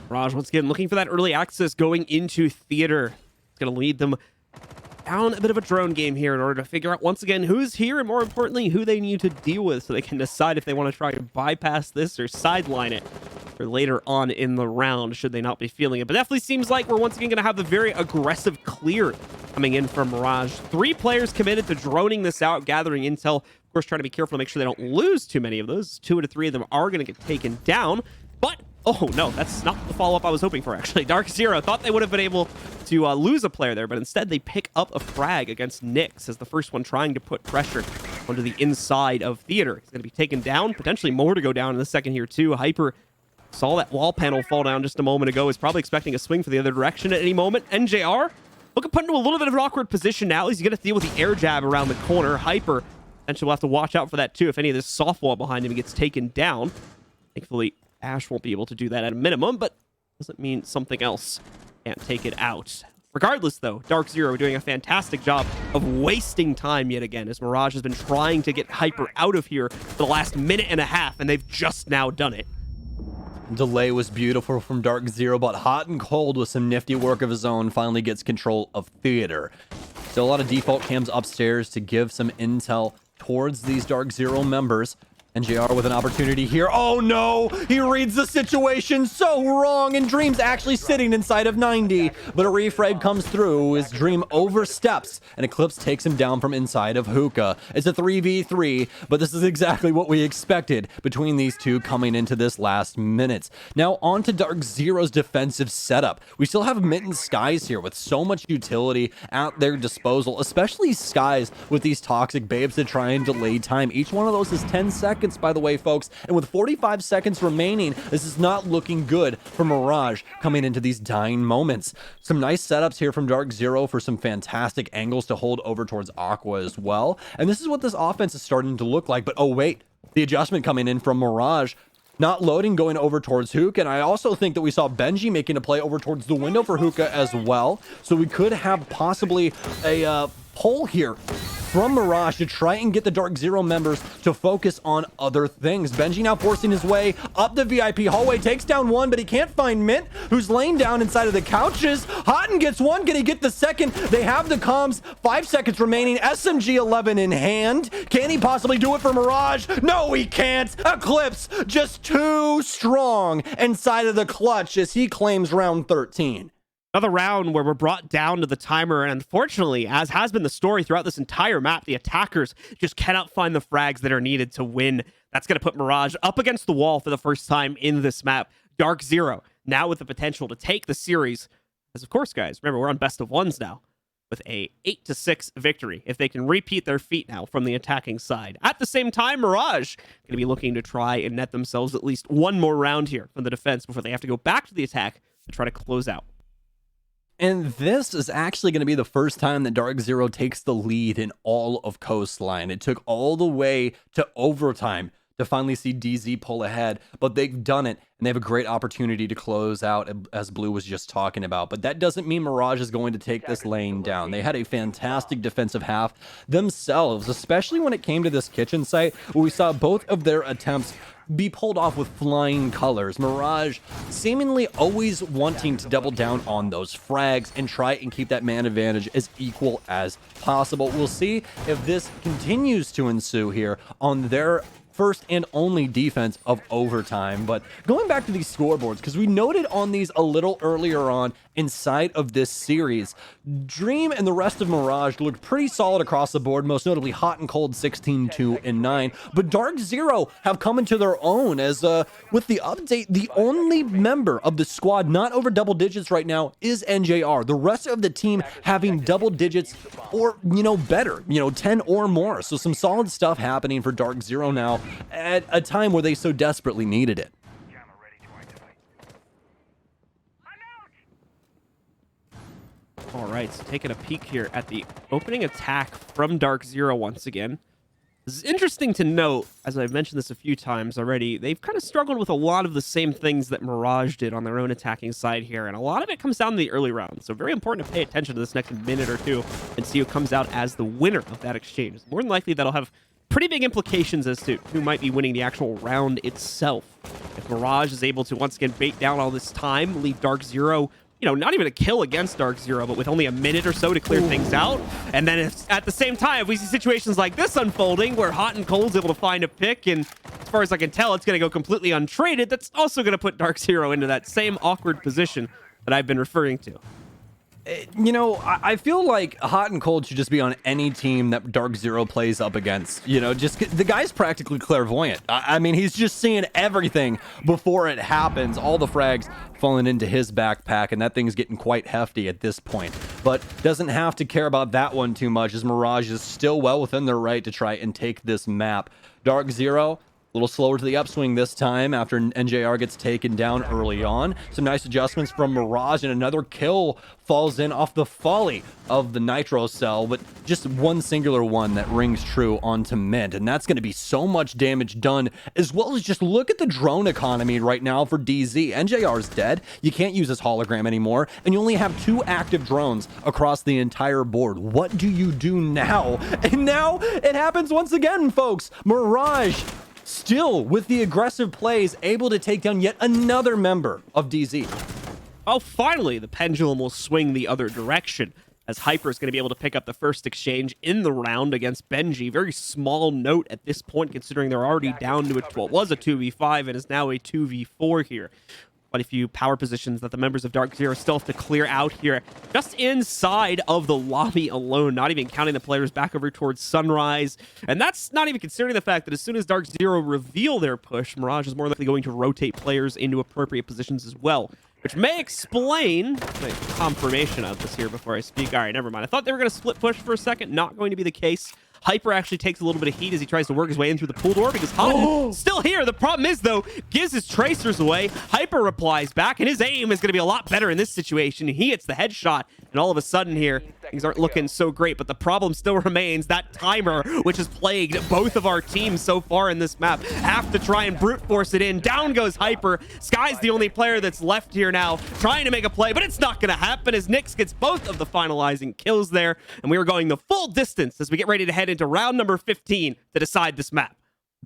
Mirage, once again, looking for that early access going into Theater. It's going to lead them down a bit of a drone game here in order to figure out, once again, who's here and, more importantly, who they need to deal with so they can decide if they want to try to bypass this or sideline it for later on in the round, should they not be feeling it. But definitely seems like we're once again going to have the very aggressive clear coming in from Mirage. 3 players committed to droning this out, gathering intel. Of course, trying to be careful to make sure they don't lose too many of those. 2 out of 3 of them are going to get taken down. But oh, no, that's not the follow-up I was hoping for, actually. DarkZero thought they would have been able to lose a player there, but instead they pick up a frag against Nyx as the first one trying to put pressure onto the inside of Theater. He's going to be taken down, potentially more to go down in the second here, too. Hyper saw that wall panel fall down just a moment ago, is probably expecting a swing for the other direction at any moment. NJR, looking put into a little bit of an awkward position now. He's going to deal with the air jab around the corner. Hyper, potentially will have to watch out for that, too, if any of this soft wall behind him gets taken down. Thankfully, Ash won't be able to do that at a minimum, but doesn't mean something else can't take it out. Regardless, though, DarkZero doing a fantastic job of wasting time yet again, as Mirage has been trying to get Hyper out of here for the last minute and a half, and they've just now done it. Delay was beautiful from DarkZero, but hot and cold with some nifty work of his own, finally gets control of Theater. Still a lot of default cams upstairs to give some intel towards these DarkZero members. NJR with an opportunity here. Oh no! He reads the situation so wrong, and Dream's actually sitting inside of 90. But a refrag comes through as Dream oversteps, and Eclipse takes him down from inside of Hookah. It's a 3v3, but this is exactly what we expected between these two coming into this last minutes. Now on to DarkZero's defensive setup. We still have Mint and Skies here with so much utility at their disposal, especially Skies with these toxic babes to try and delay time. Each one of those is 10 seconds, by the way, folks, and with 45 seconds remaining, this is not looking good for Mirage coming into these dying moments. Some nice setups here from DarkZero for some fantastic angles to hold over towards Aqua as well, and this is what this offense is starting to look like. But oh wait, the adjustment coming in from Mirage, not loading, going over towards Hookah, and I also think that we saw Benji making a play over towards the window for Hookah as well, so we could have possibly a pull here from Mirage to try and get the DarkZero members to focus on other things. Benji now forcing his way up the VIP hallway, takes down one, but he can't find Mint, who's laying down inside of the couches. Houghton gets one, can he get the second? They have the comms, 5 seconds remaining, SMG 11 in hand. Can he possibly do it for Mirage? No, he can't. Eclipse just too strong inside of the clutch as he claims round 13. Another round where we're brought down to the timer, and unfortunately, as has been the story throughout this entire map, the attackers just cannot find the frags that are needed to win. That's going to put Mirage up against the wall for the first time in this map. DarkZero, now with the potential to take the series, as of course, guys, remember, we're on best of ones now, with a 8-6 victory, if they can repeat their feat now from the attacking side. At the same time, Mirage going to be looking to try and net themselves at least one more round here from the defense before they have to go back to the attack to try to close out. And this is actually going to be the first time that DarkZero takes the lead in all of Coastline. It took all the way to overtime to finally see DZ pull ahead, but they've done it, and they have a great opportunity to close out, as Blue was just talking about. But that doesn't mean Mirage is going to take this lane down. They had a fantastic defensive half themselves, especially when it came to this kitchen site, where we saw both of their attempts be pulled off with flying colors. Mirage seemingly always wanting to double down on those frags and try and keep that man advantage as equal as possible. We'll see if this continues to ensue here on their first and only defense of overtime. But going back to these scoreboards, because we noted on these a little earlier on inside of this series, Dream and the rest of Mirage looked pretty solid across the board, most notably Hot and Cold 16, 2, and 9. But DarkZero have come into their own as with the update, the only member of the squad not over double digits right now is NJR. The rest of the team having double digits or, better, 10 or more. So some solid stuff happening for DarkZero now at a time where they so desperately needed it. All right, so taking a peek here at the opening attack from DarkZero once again. This is interesting to note, as I've mentioned this a few times already, they've kind of struggled with a lot of the same things that Mirage did on their own attacking side here, and a lot of it comes down to the early rounds. So very important to pay attention to this next minute or two and see who comes out as the winner of that exchange. More than likely, that'll have pretty big implications as to who might be winning the actual round itself. If Mirage is able to once again bait down all this time, leave DarkZero, not even a kill against DarkZero, but with only a minute or so to clear things out. And then at the same time, if we see situations like this unfolding where Hot and Cold's able to find a pick, and as far as I can tell, it's going to go completely untraded, that's also going to put DarkZero into that same awkward position that I've been referring to. I feel like Hot and Cold should just be on any team that DarkZero plays up against. Just the guy's practically clairvoyant. I mean, he's just seeing everything before it happens. All the frags falling into his backpack, and that thing's getting quite hefty at this point. But doesn't have to care about that one too much, as Mirage is still well within their right to try and take this map. DarkZero, a little slower to the upswing this time after NJR gets taken down early on. Some nice adjustments from Mirage, and another kill falls in off the folly of the Nitro Cell, but just one singular one that rings true onto Mint, and that's going to be so much damage done, as well as just look at the drone economy right now for DZ. NJR's dead, you can't use his hologram anymore, and you only have 2 active drones across the entire board. What do you do now? And now it happens once again, folks. Mirage, still with the aggressive plays, able to take down yet another member of DZ. Oh, finally, the pendulum will swing the other direction, as Hyper is going to be able to pick up the first exchange in the round against Benji. Very small note at this point, considering they're already down to what was a 2v5 and is now a 2v4 here. Quite a few power positions that the members of DarkZero still have to clear out here, just inside of the lobby alone, not even counting the players back over towards Sunrise. And that's not even considering the fact that as soon as DarkZero reveal their push, Mirage is more likely going to rotate players into appropriate positions as well, which may explain the confirmation of this here before I speak. All right, never mind. I thought they were going to split push for a second. Not going to be the case. Hyper actually takes a little bit of heat as he tries to work his way in through the pool door, because Houghton still here. The problem is, though, gives his tracers away. Hyper replies back, and his aim is going to be a lot better in this situation. He hits the headshot, and all of a sudden here, things aren't looking so great, but the problem still remains. That timer, which has plagued both of our teams so far in this map, have to try and brute force it in. Down goes Hyper. Sky's the only player that's left here now, trying to make a play, but it's not going to happen as Nyx gets both of the finalizing kills there, and we are going the full distance as we get ready to head into round number 15 to decide this map.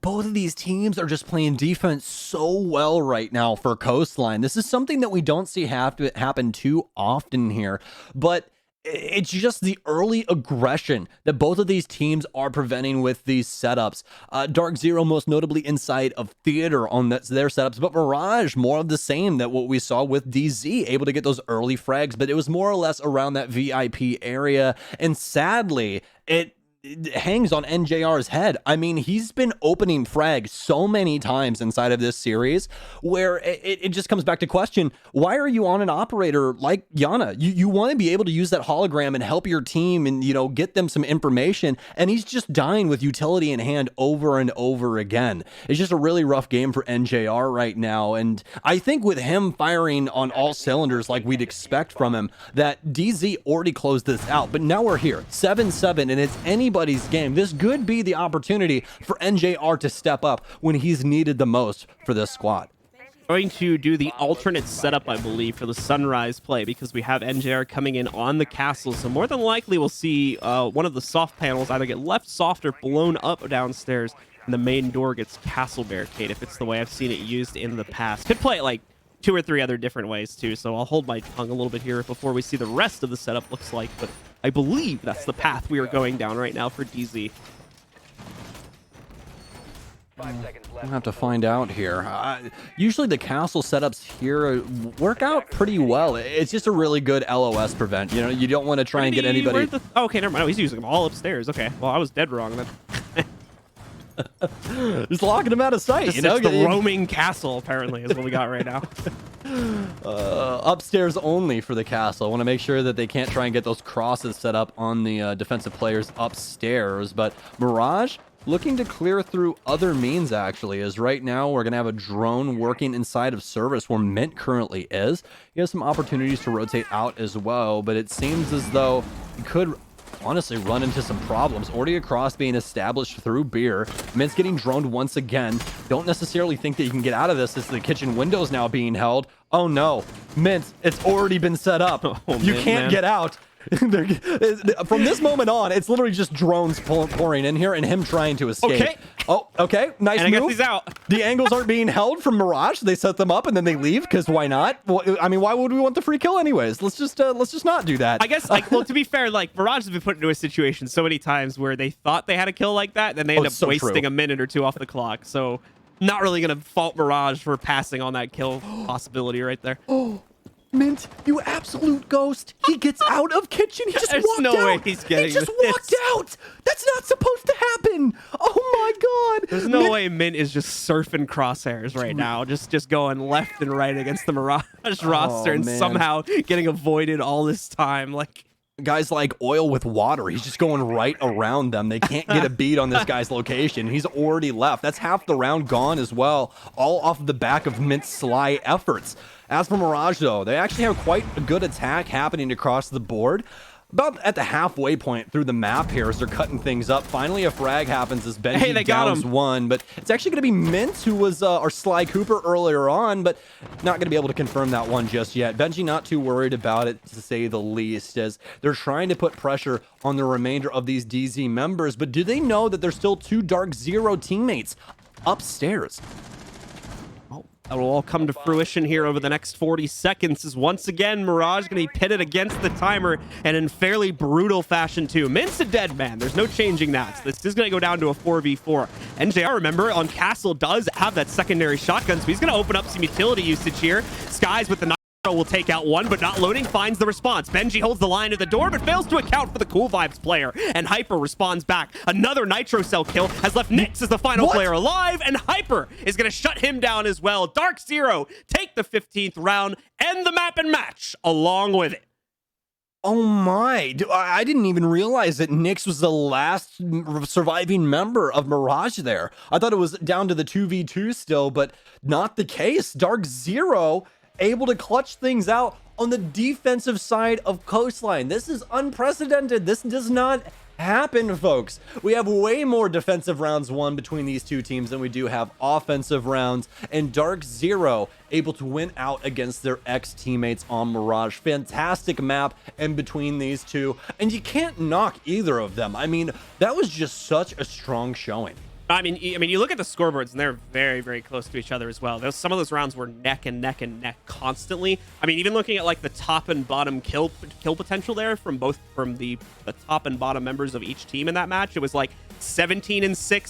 Both of these teams are just playing defense so well right now for Coastline. This is something that we don't see have to happen too often here, but it's just the early aggression that both of these teams are preventing with these setups. DarkZero most notably inside of Theater on their setups, but Mirage more of the same that what we saw with DZ, able to get those early frags, but it was more or less around that VIP area, and sadly, it hangs on NJR's head. I mean, he's been opening frags so many times inside of this series where it just comes back to question, why are you on an operator like Yana? You want to be able to use that hologram and help your team and, you know, get them some information, and he's just dying with utility in hand over and over again. It's just a really rough game for NJR right now, and I think with him firing on all cylinders like we'd expect from him, that DZ already closed this out, but now we're here, 7-7, and it's anybody's game. This could be the opportunity for NJR to step up when he's needed the most for this squad. Going to do the alternate setup, I believe, for the Sunrise play, because we have NJR coming in on the castle, so more than likely we'll see one of the soft panels either get left soft or blown up downstairs, and the main door gets castle barricade, if it's the way I've seen it used in the past. Could play it like 2 or 3 other different ways too, so I'll hold my tongue a little bit here before we see the rest of the setup looks like, but I believe that's the path we are going down right now for DZ. 5 seconds left. We'll have to find out here. Usually the castle setups here work out pretty well. It's just a really good LOS prevent. You know, you don't want to try and get anybody. Oh, okay, never mind. Oh, he's using them all upstairs. Okay, well, I was dead wrong then. Just locking them out of sight. It's the roaming castle, apparently, is what we got right now. Upstairs only for the castle. I want to make sure that they can't try and get those crosses set up on the defensive players upstairs. But Mirage looking to clear through other means, actually, as right now we're going to have a drone working inside of service where Mint currently is. He has some opportunities to rotate out as well, but it seems as though he could honestly run into some problems. Already across being established through beer. Mint's getting droned once again. Don't necessarily think that you can get out of this as the kitchen window's now being held. Oh no, Mint, it's already been set up. You can't get out. From this moment on, it's literally just drones pouring in here and him trying to escape. Okay. Oh, okay. Nice and move. I guess he's out. The angles aren't being held from Mirage. They set them up and then they leave because why not? Well, I mean, why would we want the free kill anyways? Let's just not do that. I guess, like, well, to be fair, like, Mirage has been put into a situation so many times where they thought they had a kill like that, then they end up so wasting true. a minute or two off the clock. So, not really gonna fault Mirage for passing on that kill possibility right there. Mint, you absolute ghost. He gets out of kitchen. He just There's walked no out. way he's getting He just this. walked out. That's not supposed to happen. Oh my god. There's no way Mint is just surfing crosshairs right now, just going left and right against the Mirage roster and man. somehow getting avoided all this time. Like, Guys like oil with water. He's just going right around them. They can't get a beat on this guy's location. He's already left. That's half the round gone as well, all off the back of Mint's sly efforts. As for Mirage, though, they actually have quite a good attack happening across the board. About at the halfway point through the map here as they're cutting things up. Finally, a frag happens as Benji they got downs him. one, but it's actually going to be Mint, who was our Sly Cooper earlier on, but not going to be able to confirm that one just yet. Benji not too worried about it, to say the least, as they're trying to put pressure on the remainder of these DZ members, but do they know that there's still 2 DarkZero teammates upstairs? that will all come to fruition here over the next 40 seconds as once again, Mirage going to be pitted against the timer and in fairly brutal fashion too. Mint's a dead man. There's no changing that. So this is going to go down to a 4v4. NJR, remember, on Castle does have that secondary shotgun, so he's going to open up some utility usage here. Skies with the will take out one, but not loading, finds the response. Benji holds the line at the door, but fails to account for the Cool Vibes player, and Hyper responds back. Another Nitro Cell kill has left Nyx as the final player alive, and Hyper is going to shut him down as well. DarkZero take the 15th round, end the map and match along with it. Oh my, I didn't even realize that Nyx was the last surviving member of Mirage there. I thought it was down to the 2v2 still, but not the case. DarkZero able to clutch things out on the defensive side of Coastline. This is unprecedented. This does not happen, folks. We have way more defensive rounds won between these two teams than we do have offensive rounds, and DarkZero able to win out against their ex-teammates on Mirage. Fantastic map in between these two, and you can't knock either of them. I mean, that was just such a strong showing. I mean, you look at the scoreboards, and they're very, very close to each other as well. Some of those rounds were neck and neck and neck constantly. I mean, even looking at like the top and bottom kill potential there from the top and bottom members of each team in that match, it was like 17-6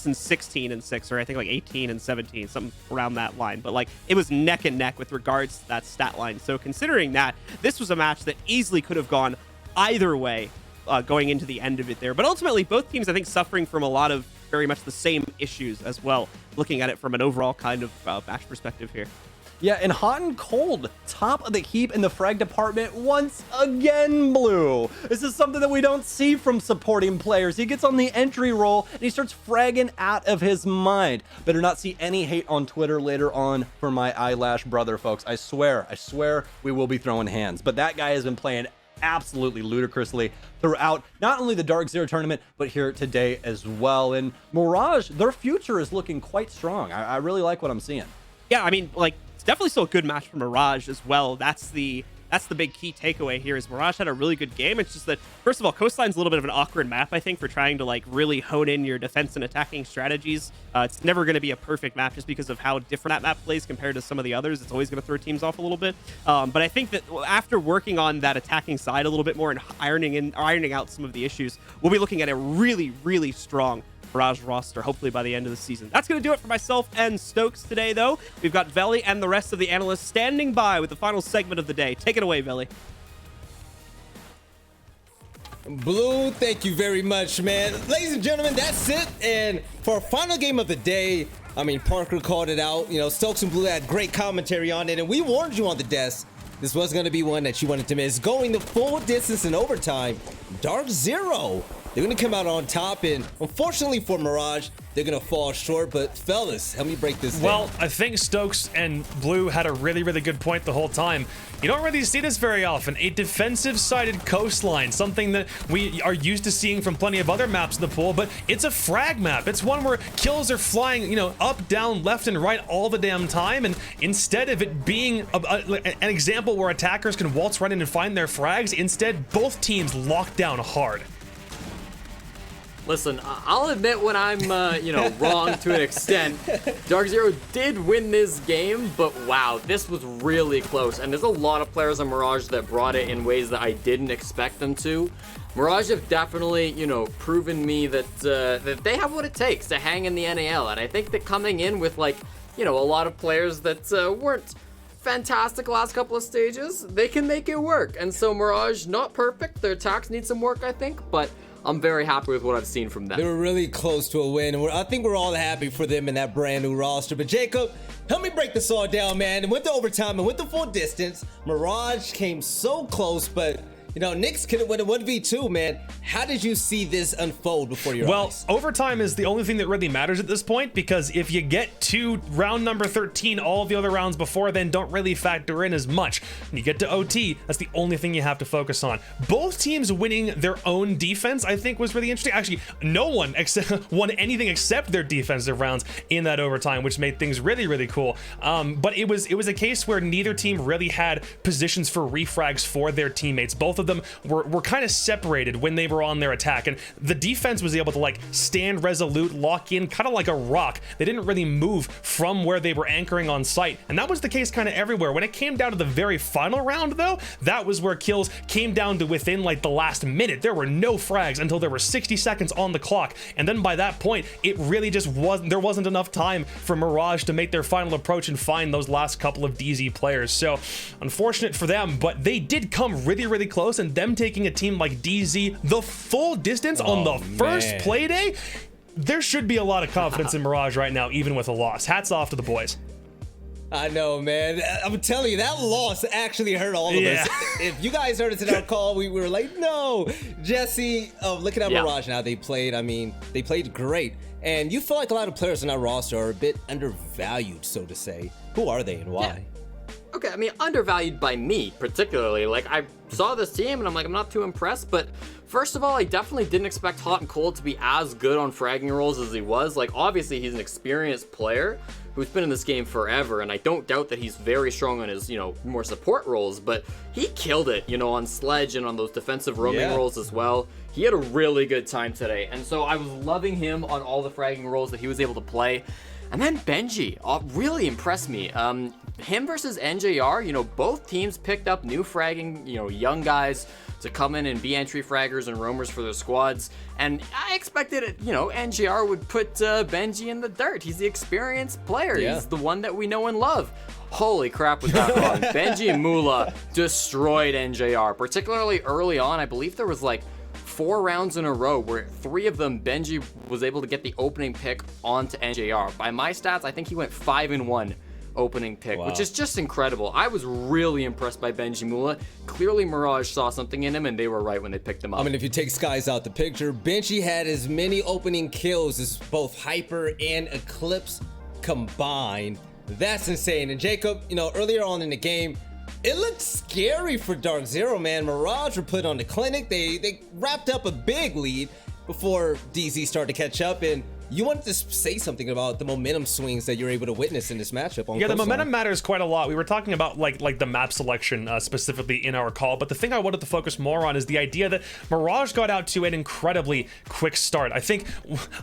and 16-6, or I think like 18-17, something around that line. But like it was neck and neck with regards to that stat line. So considering that, this was a match that easily could have gone either way going into the end of it there. But ultimately, both teams, I think, suffering from a lot of very much the same issues as well, looking at it from an overall kind of match perspective here. Yeah, and hot and cold, top of the heap in the frag department once again, Blue. This is something that we don't see from supporting players. He gets on the entry roll and he starts fragging out of his mind. Better not see any hate on Twitter later on for my eyelash brother, folks. I swear we will be throwing hands. But that guy has been playing absolutely ludicrously throughout not only the DarkZero tournament, but here today as well. And Mirage, their future is looking quite strong. I really like what I'm seeing. Yeah, I mean, like, it's definitely still a good match for Mirage as well. That's the big key takeaway here, is Mirage had a really good game. It's just that, first of all, Coastline's a little bit of an awkward map, I think, for trying to like really hone in your defense and attacking strategies. It's never going to be a perfect map just because of how different that map plays compared to some of the others. It's always going to throw teams off a little bit. But I think that after working on that attacking side a little bit more and ironing out some of the issues, we'll be looking at a really, really strong Mirage roster, hopefully by the end of the season. That's going to do it for myself and Stokes today, though. We've got Veli and the rest of the analysts standing by with the final segment of the day. Take it away, Veli. Blue, thank you very much, man. Ladies and gentlemen, that's it. And for our final game of the day, I mean, Parker called it out. You know, Stokes and Blue had great commentary on it, and we warned you on the desk. This was going to be one that you wanted to miss. Going the full distance in overtime, DarkZero, they're going to come out on top, and unfortunately for Mirage, they're going to fall short. But fellas, help me break this down. Well, I think Stokes and Blue had a really, really good point the whole time. You don't really see this very often. A defensive-sided coastline, something that we are used to seeing from plenty of other maps in the pool, but it's a frag map. It's one where kills are flying, you know, up, down, left, and right all the damn time, and instead of it being an example where attackers can waltz right in and find their frags, instead both teams lock down hard. Listen, I'll admit when I'm, wrong to an extent. DarkZero did win this game, but wow, this was really close. And there's a lot of players on Mirage that brought it in ways that I didn't expect them to. Mirage have definitely, proven me that that they have what it takes to hang in the NAL. And I think that coming in with, a lot of players that weren't fantastic last couple of stages, they can make it work. And so Mirage, not perfect. Their attacks need some work, I think, but I'm very happy with what I've seen from them. They were really close to a win, and I think we're all happy for them in that brand new roster. But Jacob, help me break this all down, man. And with the overtime and with the full distance, Mirage came so close, but Knicks could have won a 1v2, man. How did you see this unfold before your eyes? Well, overtime is the only thing that really matters at this point, because if you get to round number 13, all of the other rounds before then don't really factor in as much. When you get to OT, that's the only thing you have to focus on. Both teams winning their own defense, I think, was really interesting. Actually, no one won anything except their defensive rounds in that overtime, which made things really, really cool. But it was a case where neither team really had positions for refrags for their teammates. Both of them were kind of separated when they were on their attack, and the defense was able to stand resolute, lock in kind of like a rock. They didn't really move from where they were anchoring on site, and that was the case kind of everywhere. When it came down to the very final round, though, that was where kills came down to within the last minute. There were no frags until there were 60 seconds on the clock, and then by that point it really just wasn't enough time for Mirage to make their final approach and find those last couple of DZ players. So unfortunate for them, but they did come really, really close, and them taking a team like DZ the full distance on the first Playday, there should be a lot of confidence in Mirage right now, even with a loss. Hats off to the boys. I know, man. I'm telling you, that loss actually hurt all of us. If you guys heard us in our call, we were like, no. Jesse, looking at Mirage now, they played great. And you feel like a lot of players on our roster are a bit undervalued, so to say. Who are they and why? Okay, I mean, undervalued by me, particularly. Like, I saw this team, and I'm like, I'm not too impressed, but first of all, I definitely didn't expect Hot and Cold to be as good on fragging rolls as he was. Like, obviously, he's an experienced player who's been in this game forever, and I don't doubt that he's very strong on his, more support roles, but he killed it, on Sledge and on those defensive roaming rolls as well. He had a really good time today, and so I was loving him on all the fragging roles that he was able to play. And then Benji really impressed me. Him versus NJR, both teams picked up new fragging, young guys to come in and be entry fraggers and roamers for their squads. And I expected, NJR would put Benji in the dirt. He's the experienced player. Yeah. He's the one that we know and love. Holy crap was that run. Benji and Mula destroyed NJR, particularly early on. I believe there was like 4 rounds in a row where 3 of them Benji was able to get the opening pick onto NJR. By my stats, I think he went 5-1 opening pick, which is just incredible. I was really impressed by Benji Mula. Clearly Mirage saw something in him, and they were right when they picked him up. I mean, if you take Skies out the picture, Benji had as many opening kills as both Hyper and Eclipse combined. That's insane. And Jacob, earlier on in the game, it looked scary for DarkZero, man. Mirage were put on the clinic. They wrapped up a big lead before DZ started to catch up, and you wanted to say something about the momentum swings that you're able to witness in this matchup on Yeah, the Coastline. momentum matters quite a lot. We were talking about like the map selection specifically in our call, but the thing I wanted to focus more on is the idea that Mirage got out to an incredibly quick start. I think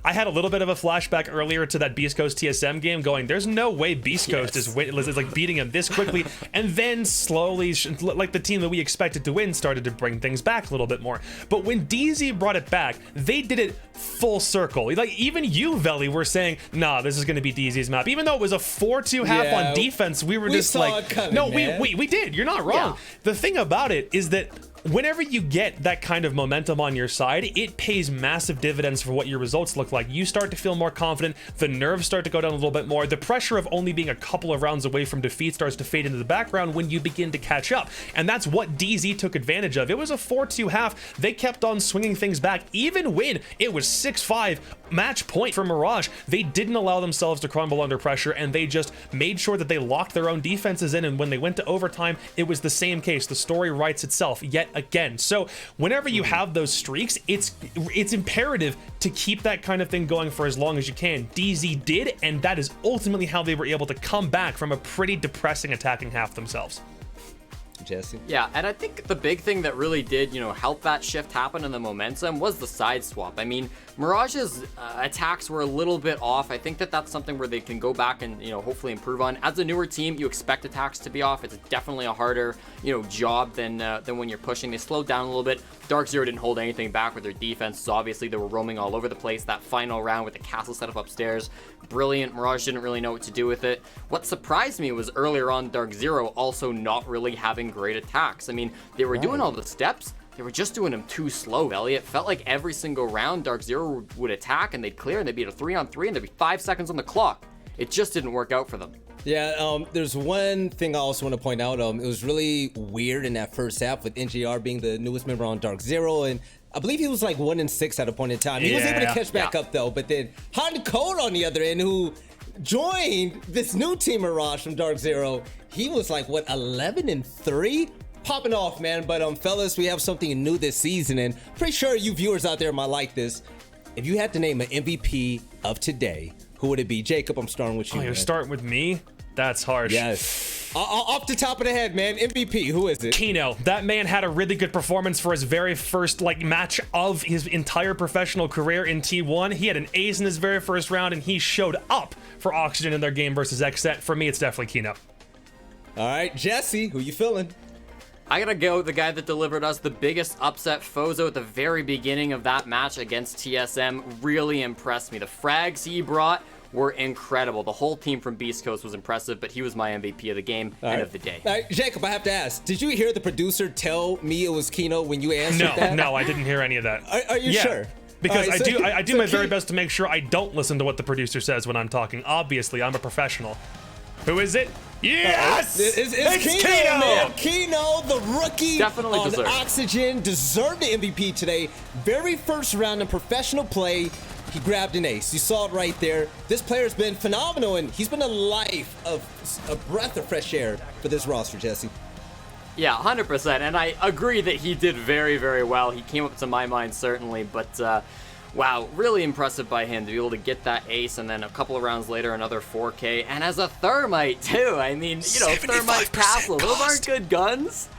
I had a little bit of a flashback earlier to that Beast Coast TSM game going, there's no way Beast Coast is like beating him this quickly, and then slowly, like the team that we expected to win started to bring things back a little bit more. But when DZ brought it back, they did it full circle. Like, even you, Veli, were saying, nah, this is going to be DZ's map. Even though it was a 4-2 half on defense, we were just saw like, it coming, no, man. we did. You're not wrong. Yeah. The thing about it is that whenever you get that kind of momentum on your side, it pays massive dividends for what your results look like. You start to feel more confident, the nerves start to go down a little bit more, the pressure of only being a couple of rounds away from defeat starts to fade into the background when you begin to catch up. And that's what DZ took advantage of. It was a 4-2 half. They kept on swinging things back, even when it was 6-5 match point for Mirage. They didn't allow themselves to crumble under pressure, and they just made sure that they locked their own defenses in, and when they went to overtime, it was the same case. The story writes itself yet again. So whenever you have those streaks, it's imperative to keep that kind of thing going for as long as you can. DZ did, and that is ultimately how they were able to come back from a pretty depressing attacking half themselves. Jesse. Yeah, and I think the big thing that really did, help that shift happen in the momentum was the side swap. I mean, Mirage's attacks were a little bit off. I think that that's something where they can go back and, hopefully improve on. As a newer team, you expect attacks to be off. It's definitely a harder, job than when you're pushing. They slowed down a little bit. DarkZero didn't hold anything back with their defense, so obviously they were roaming all over the place. That final round with the castle setup upstairs, brilliant. Mirage didn't really know what to do with it. What surprised me was earlier on DarkZero also not really having great attacks. I mean, they were doing all the steps, they were just doing them too slow, Elliot. It felt like every single round DarkZero would attack and they'd clear and they'd be at a 3-on-3 and there'd be 5 seconds on the clock. It just didn't work out for them. Yeah, there's one thing I also want to point out. It was really weird in that first half with NGR being the newest member on DarkZero, and I believe he was like 1-6 at a point in time. He was able to catch back up though, but then Hot and Cold on the other end, who joined this new team Mirage from DarkZero, he was like, what, 11-3? Popping off, man. But fellas, we have something new this season, and pretty sure you viewers out there might like this. If you had to name an MVP of today, who would it be? Jacob, I'm starting with you. Oh, you're starting with me? That's harsh. Yes. Off the top of the head, man. MVP, who is it? Kino. That man had a really good performance for his very first match of his entire professional career in T1. He had an ace in his very first round, and he showed up for Oxygen in their game versus XSET. For me, it's definitely Kino. All right, Jesse, who you feeling? I gotta go with the guy that delivered us the biggest upset, Fozo, at the very beginning of that match against TSM. Really impressed me. The frags he brought were incredible. The whole team from Beast Coast was impressive, but he was my MVP of the game, end of the day. All right, Jacob, I have to ask, did you hear the producer tell me it was Kino when you answered that? No, I didn't hear any of that. Are you sure? Because right, so- I do my very best to make sure I don't listen to what the producer says when I'm talking. Obviously, I'm a professional. Who is it? Yes! It's Kino! man. Kino, the rookie Definitely on deserved. Oxygen, deserved the MVP today. Very first round in professional play. he grabbed an ace. You saw it right there. This player's been phenomenal, and he's been a life of a breath of fresh air for this roster, Jesse. Yeah, 100%, and I agree that he did very, very well. He came up to my mind, certainly, but wow, really impressive by him to be able to get that ace, and then a couple of rounds later, another 4K, and as a Thermite, too. I mean, you know, Thermite Castle, those aren't good guns.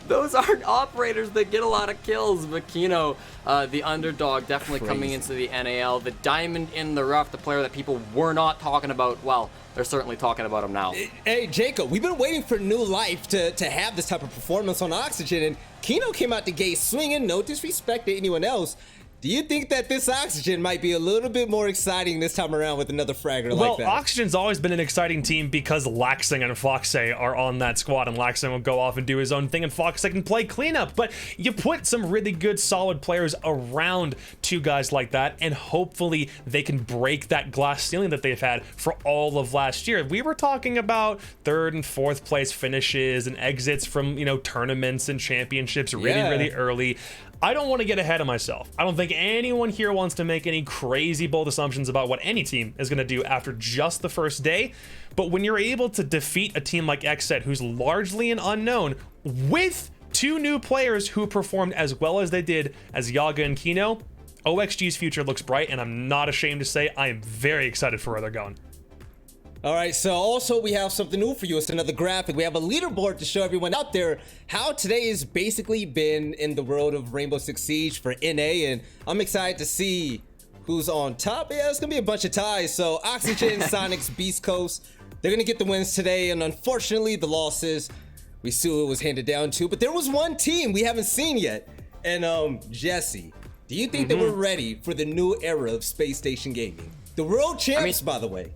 Those aren't operators that get a lot of kills, but Kino, the underdog, definitely coming into the NAL, the diamond in the rough, the player that people were not talking about. Well, they're certainly talking about him now. Hey, Jacob, we've been waiting for new life to have this type of performance on Oxygen, and Kino came out the gate swinging, no disrespect to anyone else. Do you think that this Oxygen might be a little bit more exciting this time around with another fragger like that? Well, Oxygen's always been an exciting team because Laxing and Foxay are on that squad, and Laxing will go off and do his own thing, and Foxay can play cleanup. But you put some really good, solid players around two guys like that, and hopefully they can break that glass ceiling that they've had for all of last year. We were talking about third and fourth place finishes and exits from, you know, tournaments and championships really early. I don't want to get ahead of myself. I don't think anyone here wants to make any crazy bold assumptions about what any team is going to do after just the first day. But when you're able to defeat a team like XSET, who's largely an unknown, with two new players who performed as well as they did as Yaga and Kino, OXG's future looks bright, and I'm not ashamed to say I am very excited for where they're going. All right, so also we have something new for you. It's another graphic. We have a leaderboard to show everyone out there how today has basically been in the world of Rainbow Six Siege for NA, and I'm excited to see who's on top. Yeah, it's gonna be a bunch of ties. So Oxygen, Sonics, Beast Coast, they're gonna get the wins today, and unfortunately the losses we see who it was handed down to. But there was one team we haven't seen yet, and Jesse, do you think that we're ready for the new era of Space Station Gaming? The world champs, by the way.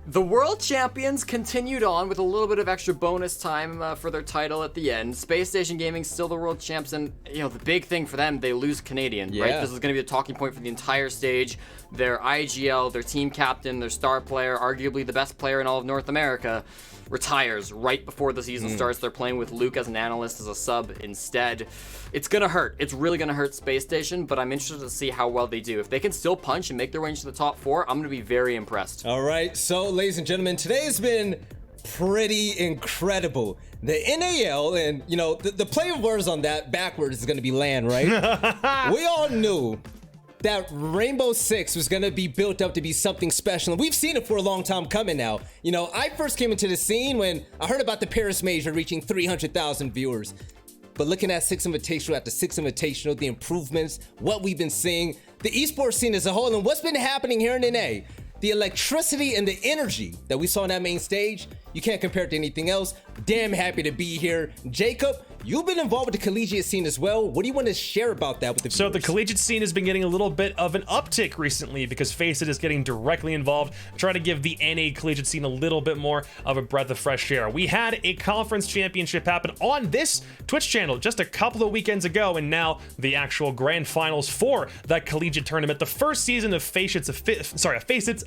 The world champions continued on with a little bit of extra bonus time for their title at the end. Space Station Gaming still the world champs, and you know the big thing for them, they lose Canadian, right? This is going to be the talking point for the entire stage. Their IGL, their team captain, their star player, arguably the best player in all of North America, retires right before the season starts. They're playing with Luke as an analyst, as a sub instead. It's gonna hurt. It's really gonna hurt Space Station, but I'm interested to see how well they do. If they can still punch and make their way into the top 4, I'm gonna be very impressed. All right, so ladies and gentlemen, today has been pretty incredible. The NAL, and you know, the play of words on that backwards is gonna be LAN, right? We all knew that Rainbow Six was gonna be built up to be something special, and we've seen it for a long time coming now. You know, I first came into the scene when I heard about the Paris Major reaching 300,000 viewers. But looking at Six Invitational after Six Invitational, the improvements, what we've been seeing, the esports scene as a whole, and what's been happening here in NA, the electricity and the energy that we saw on that main stage, you can't compare it to anything else. Damn happy to be here. Jacob, you've been involved with the collegiate scene as well. What do you want to share about that with the viewers? So the collegiate scene has been getting a little bit of an uptick recently because Faceit is getting directly involved, trying to give the NA collegiate scene a little bit more of a breath of fresh air. We had a conference championship happen on this Twitch channel just a couple of weekends ago, and now the actual grand finals for that collegiate tournament. The first season of Faceit's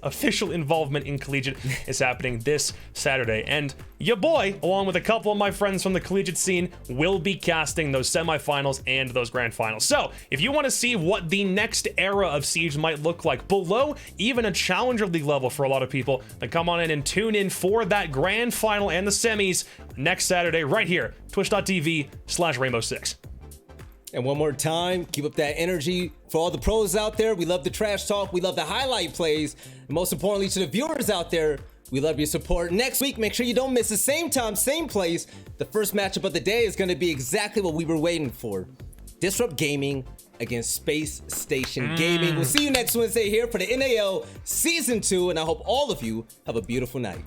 official involvement in collegiate is happening this Saturday, and your boy, along with a couple of my friends from the collegiate scene, will be casting those semifinals and those grand finals. So if you want to see what the next era of Siege might look like below even a Challenger League level for a lot of people, then come on in and tune in for that grand final and the semis next Saturday right here, twitch.tv/Rainbow6. And one more time, keep up that energy for all the pros out there. We love the trash talk. We love the highlight plays. And most importantly, to the viewers out there, we love your support. Next week, make sure you don't miss the same time, same place. The first matchup of the day is going to be exactly what we were waiting for. Disrupt Gaming against Space Station Gaming. We'll see you next Wednesday here for the NAL Season 2, and I hope all of you have a beautiful night.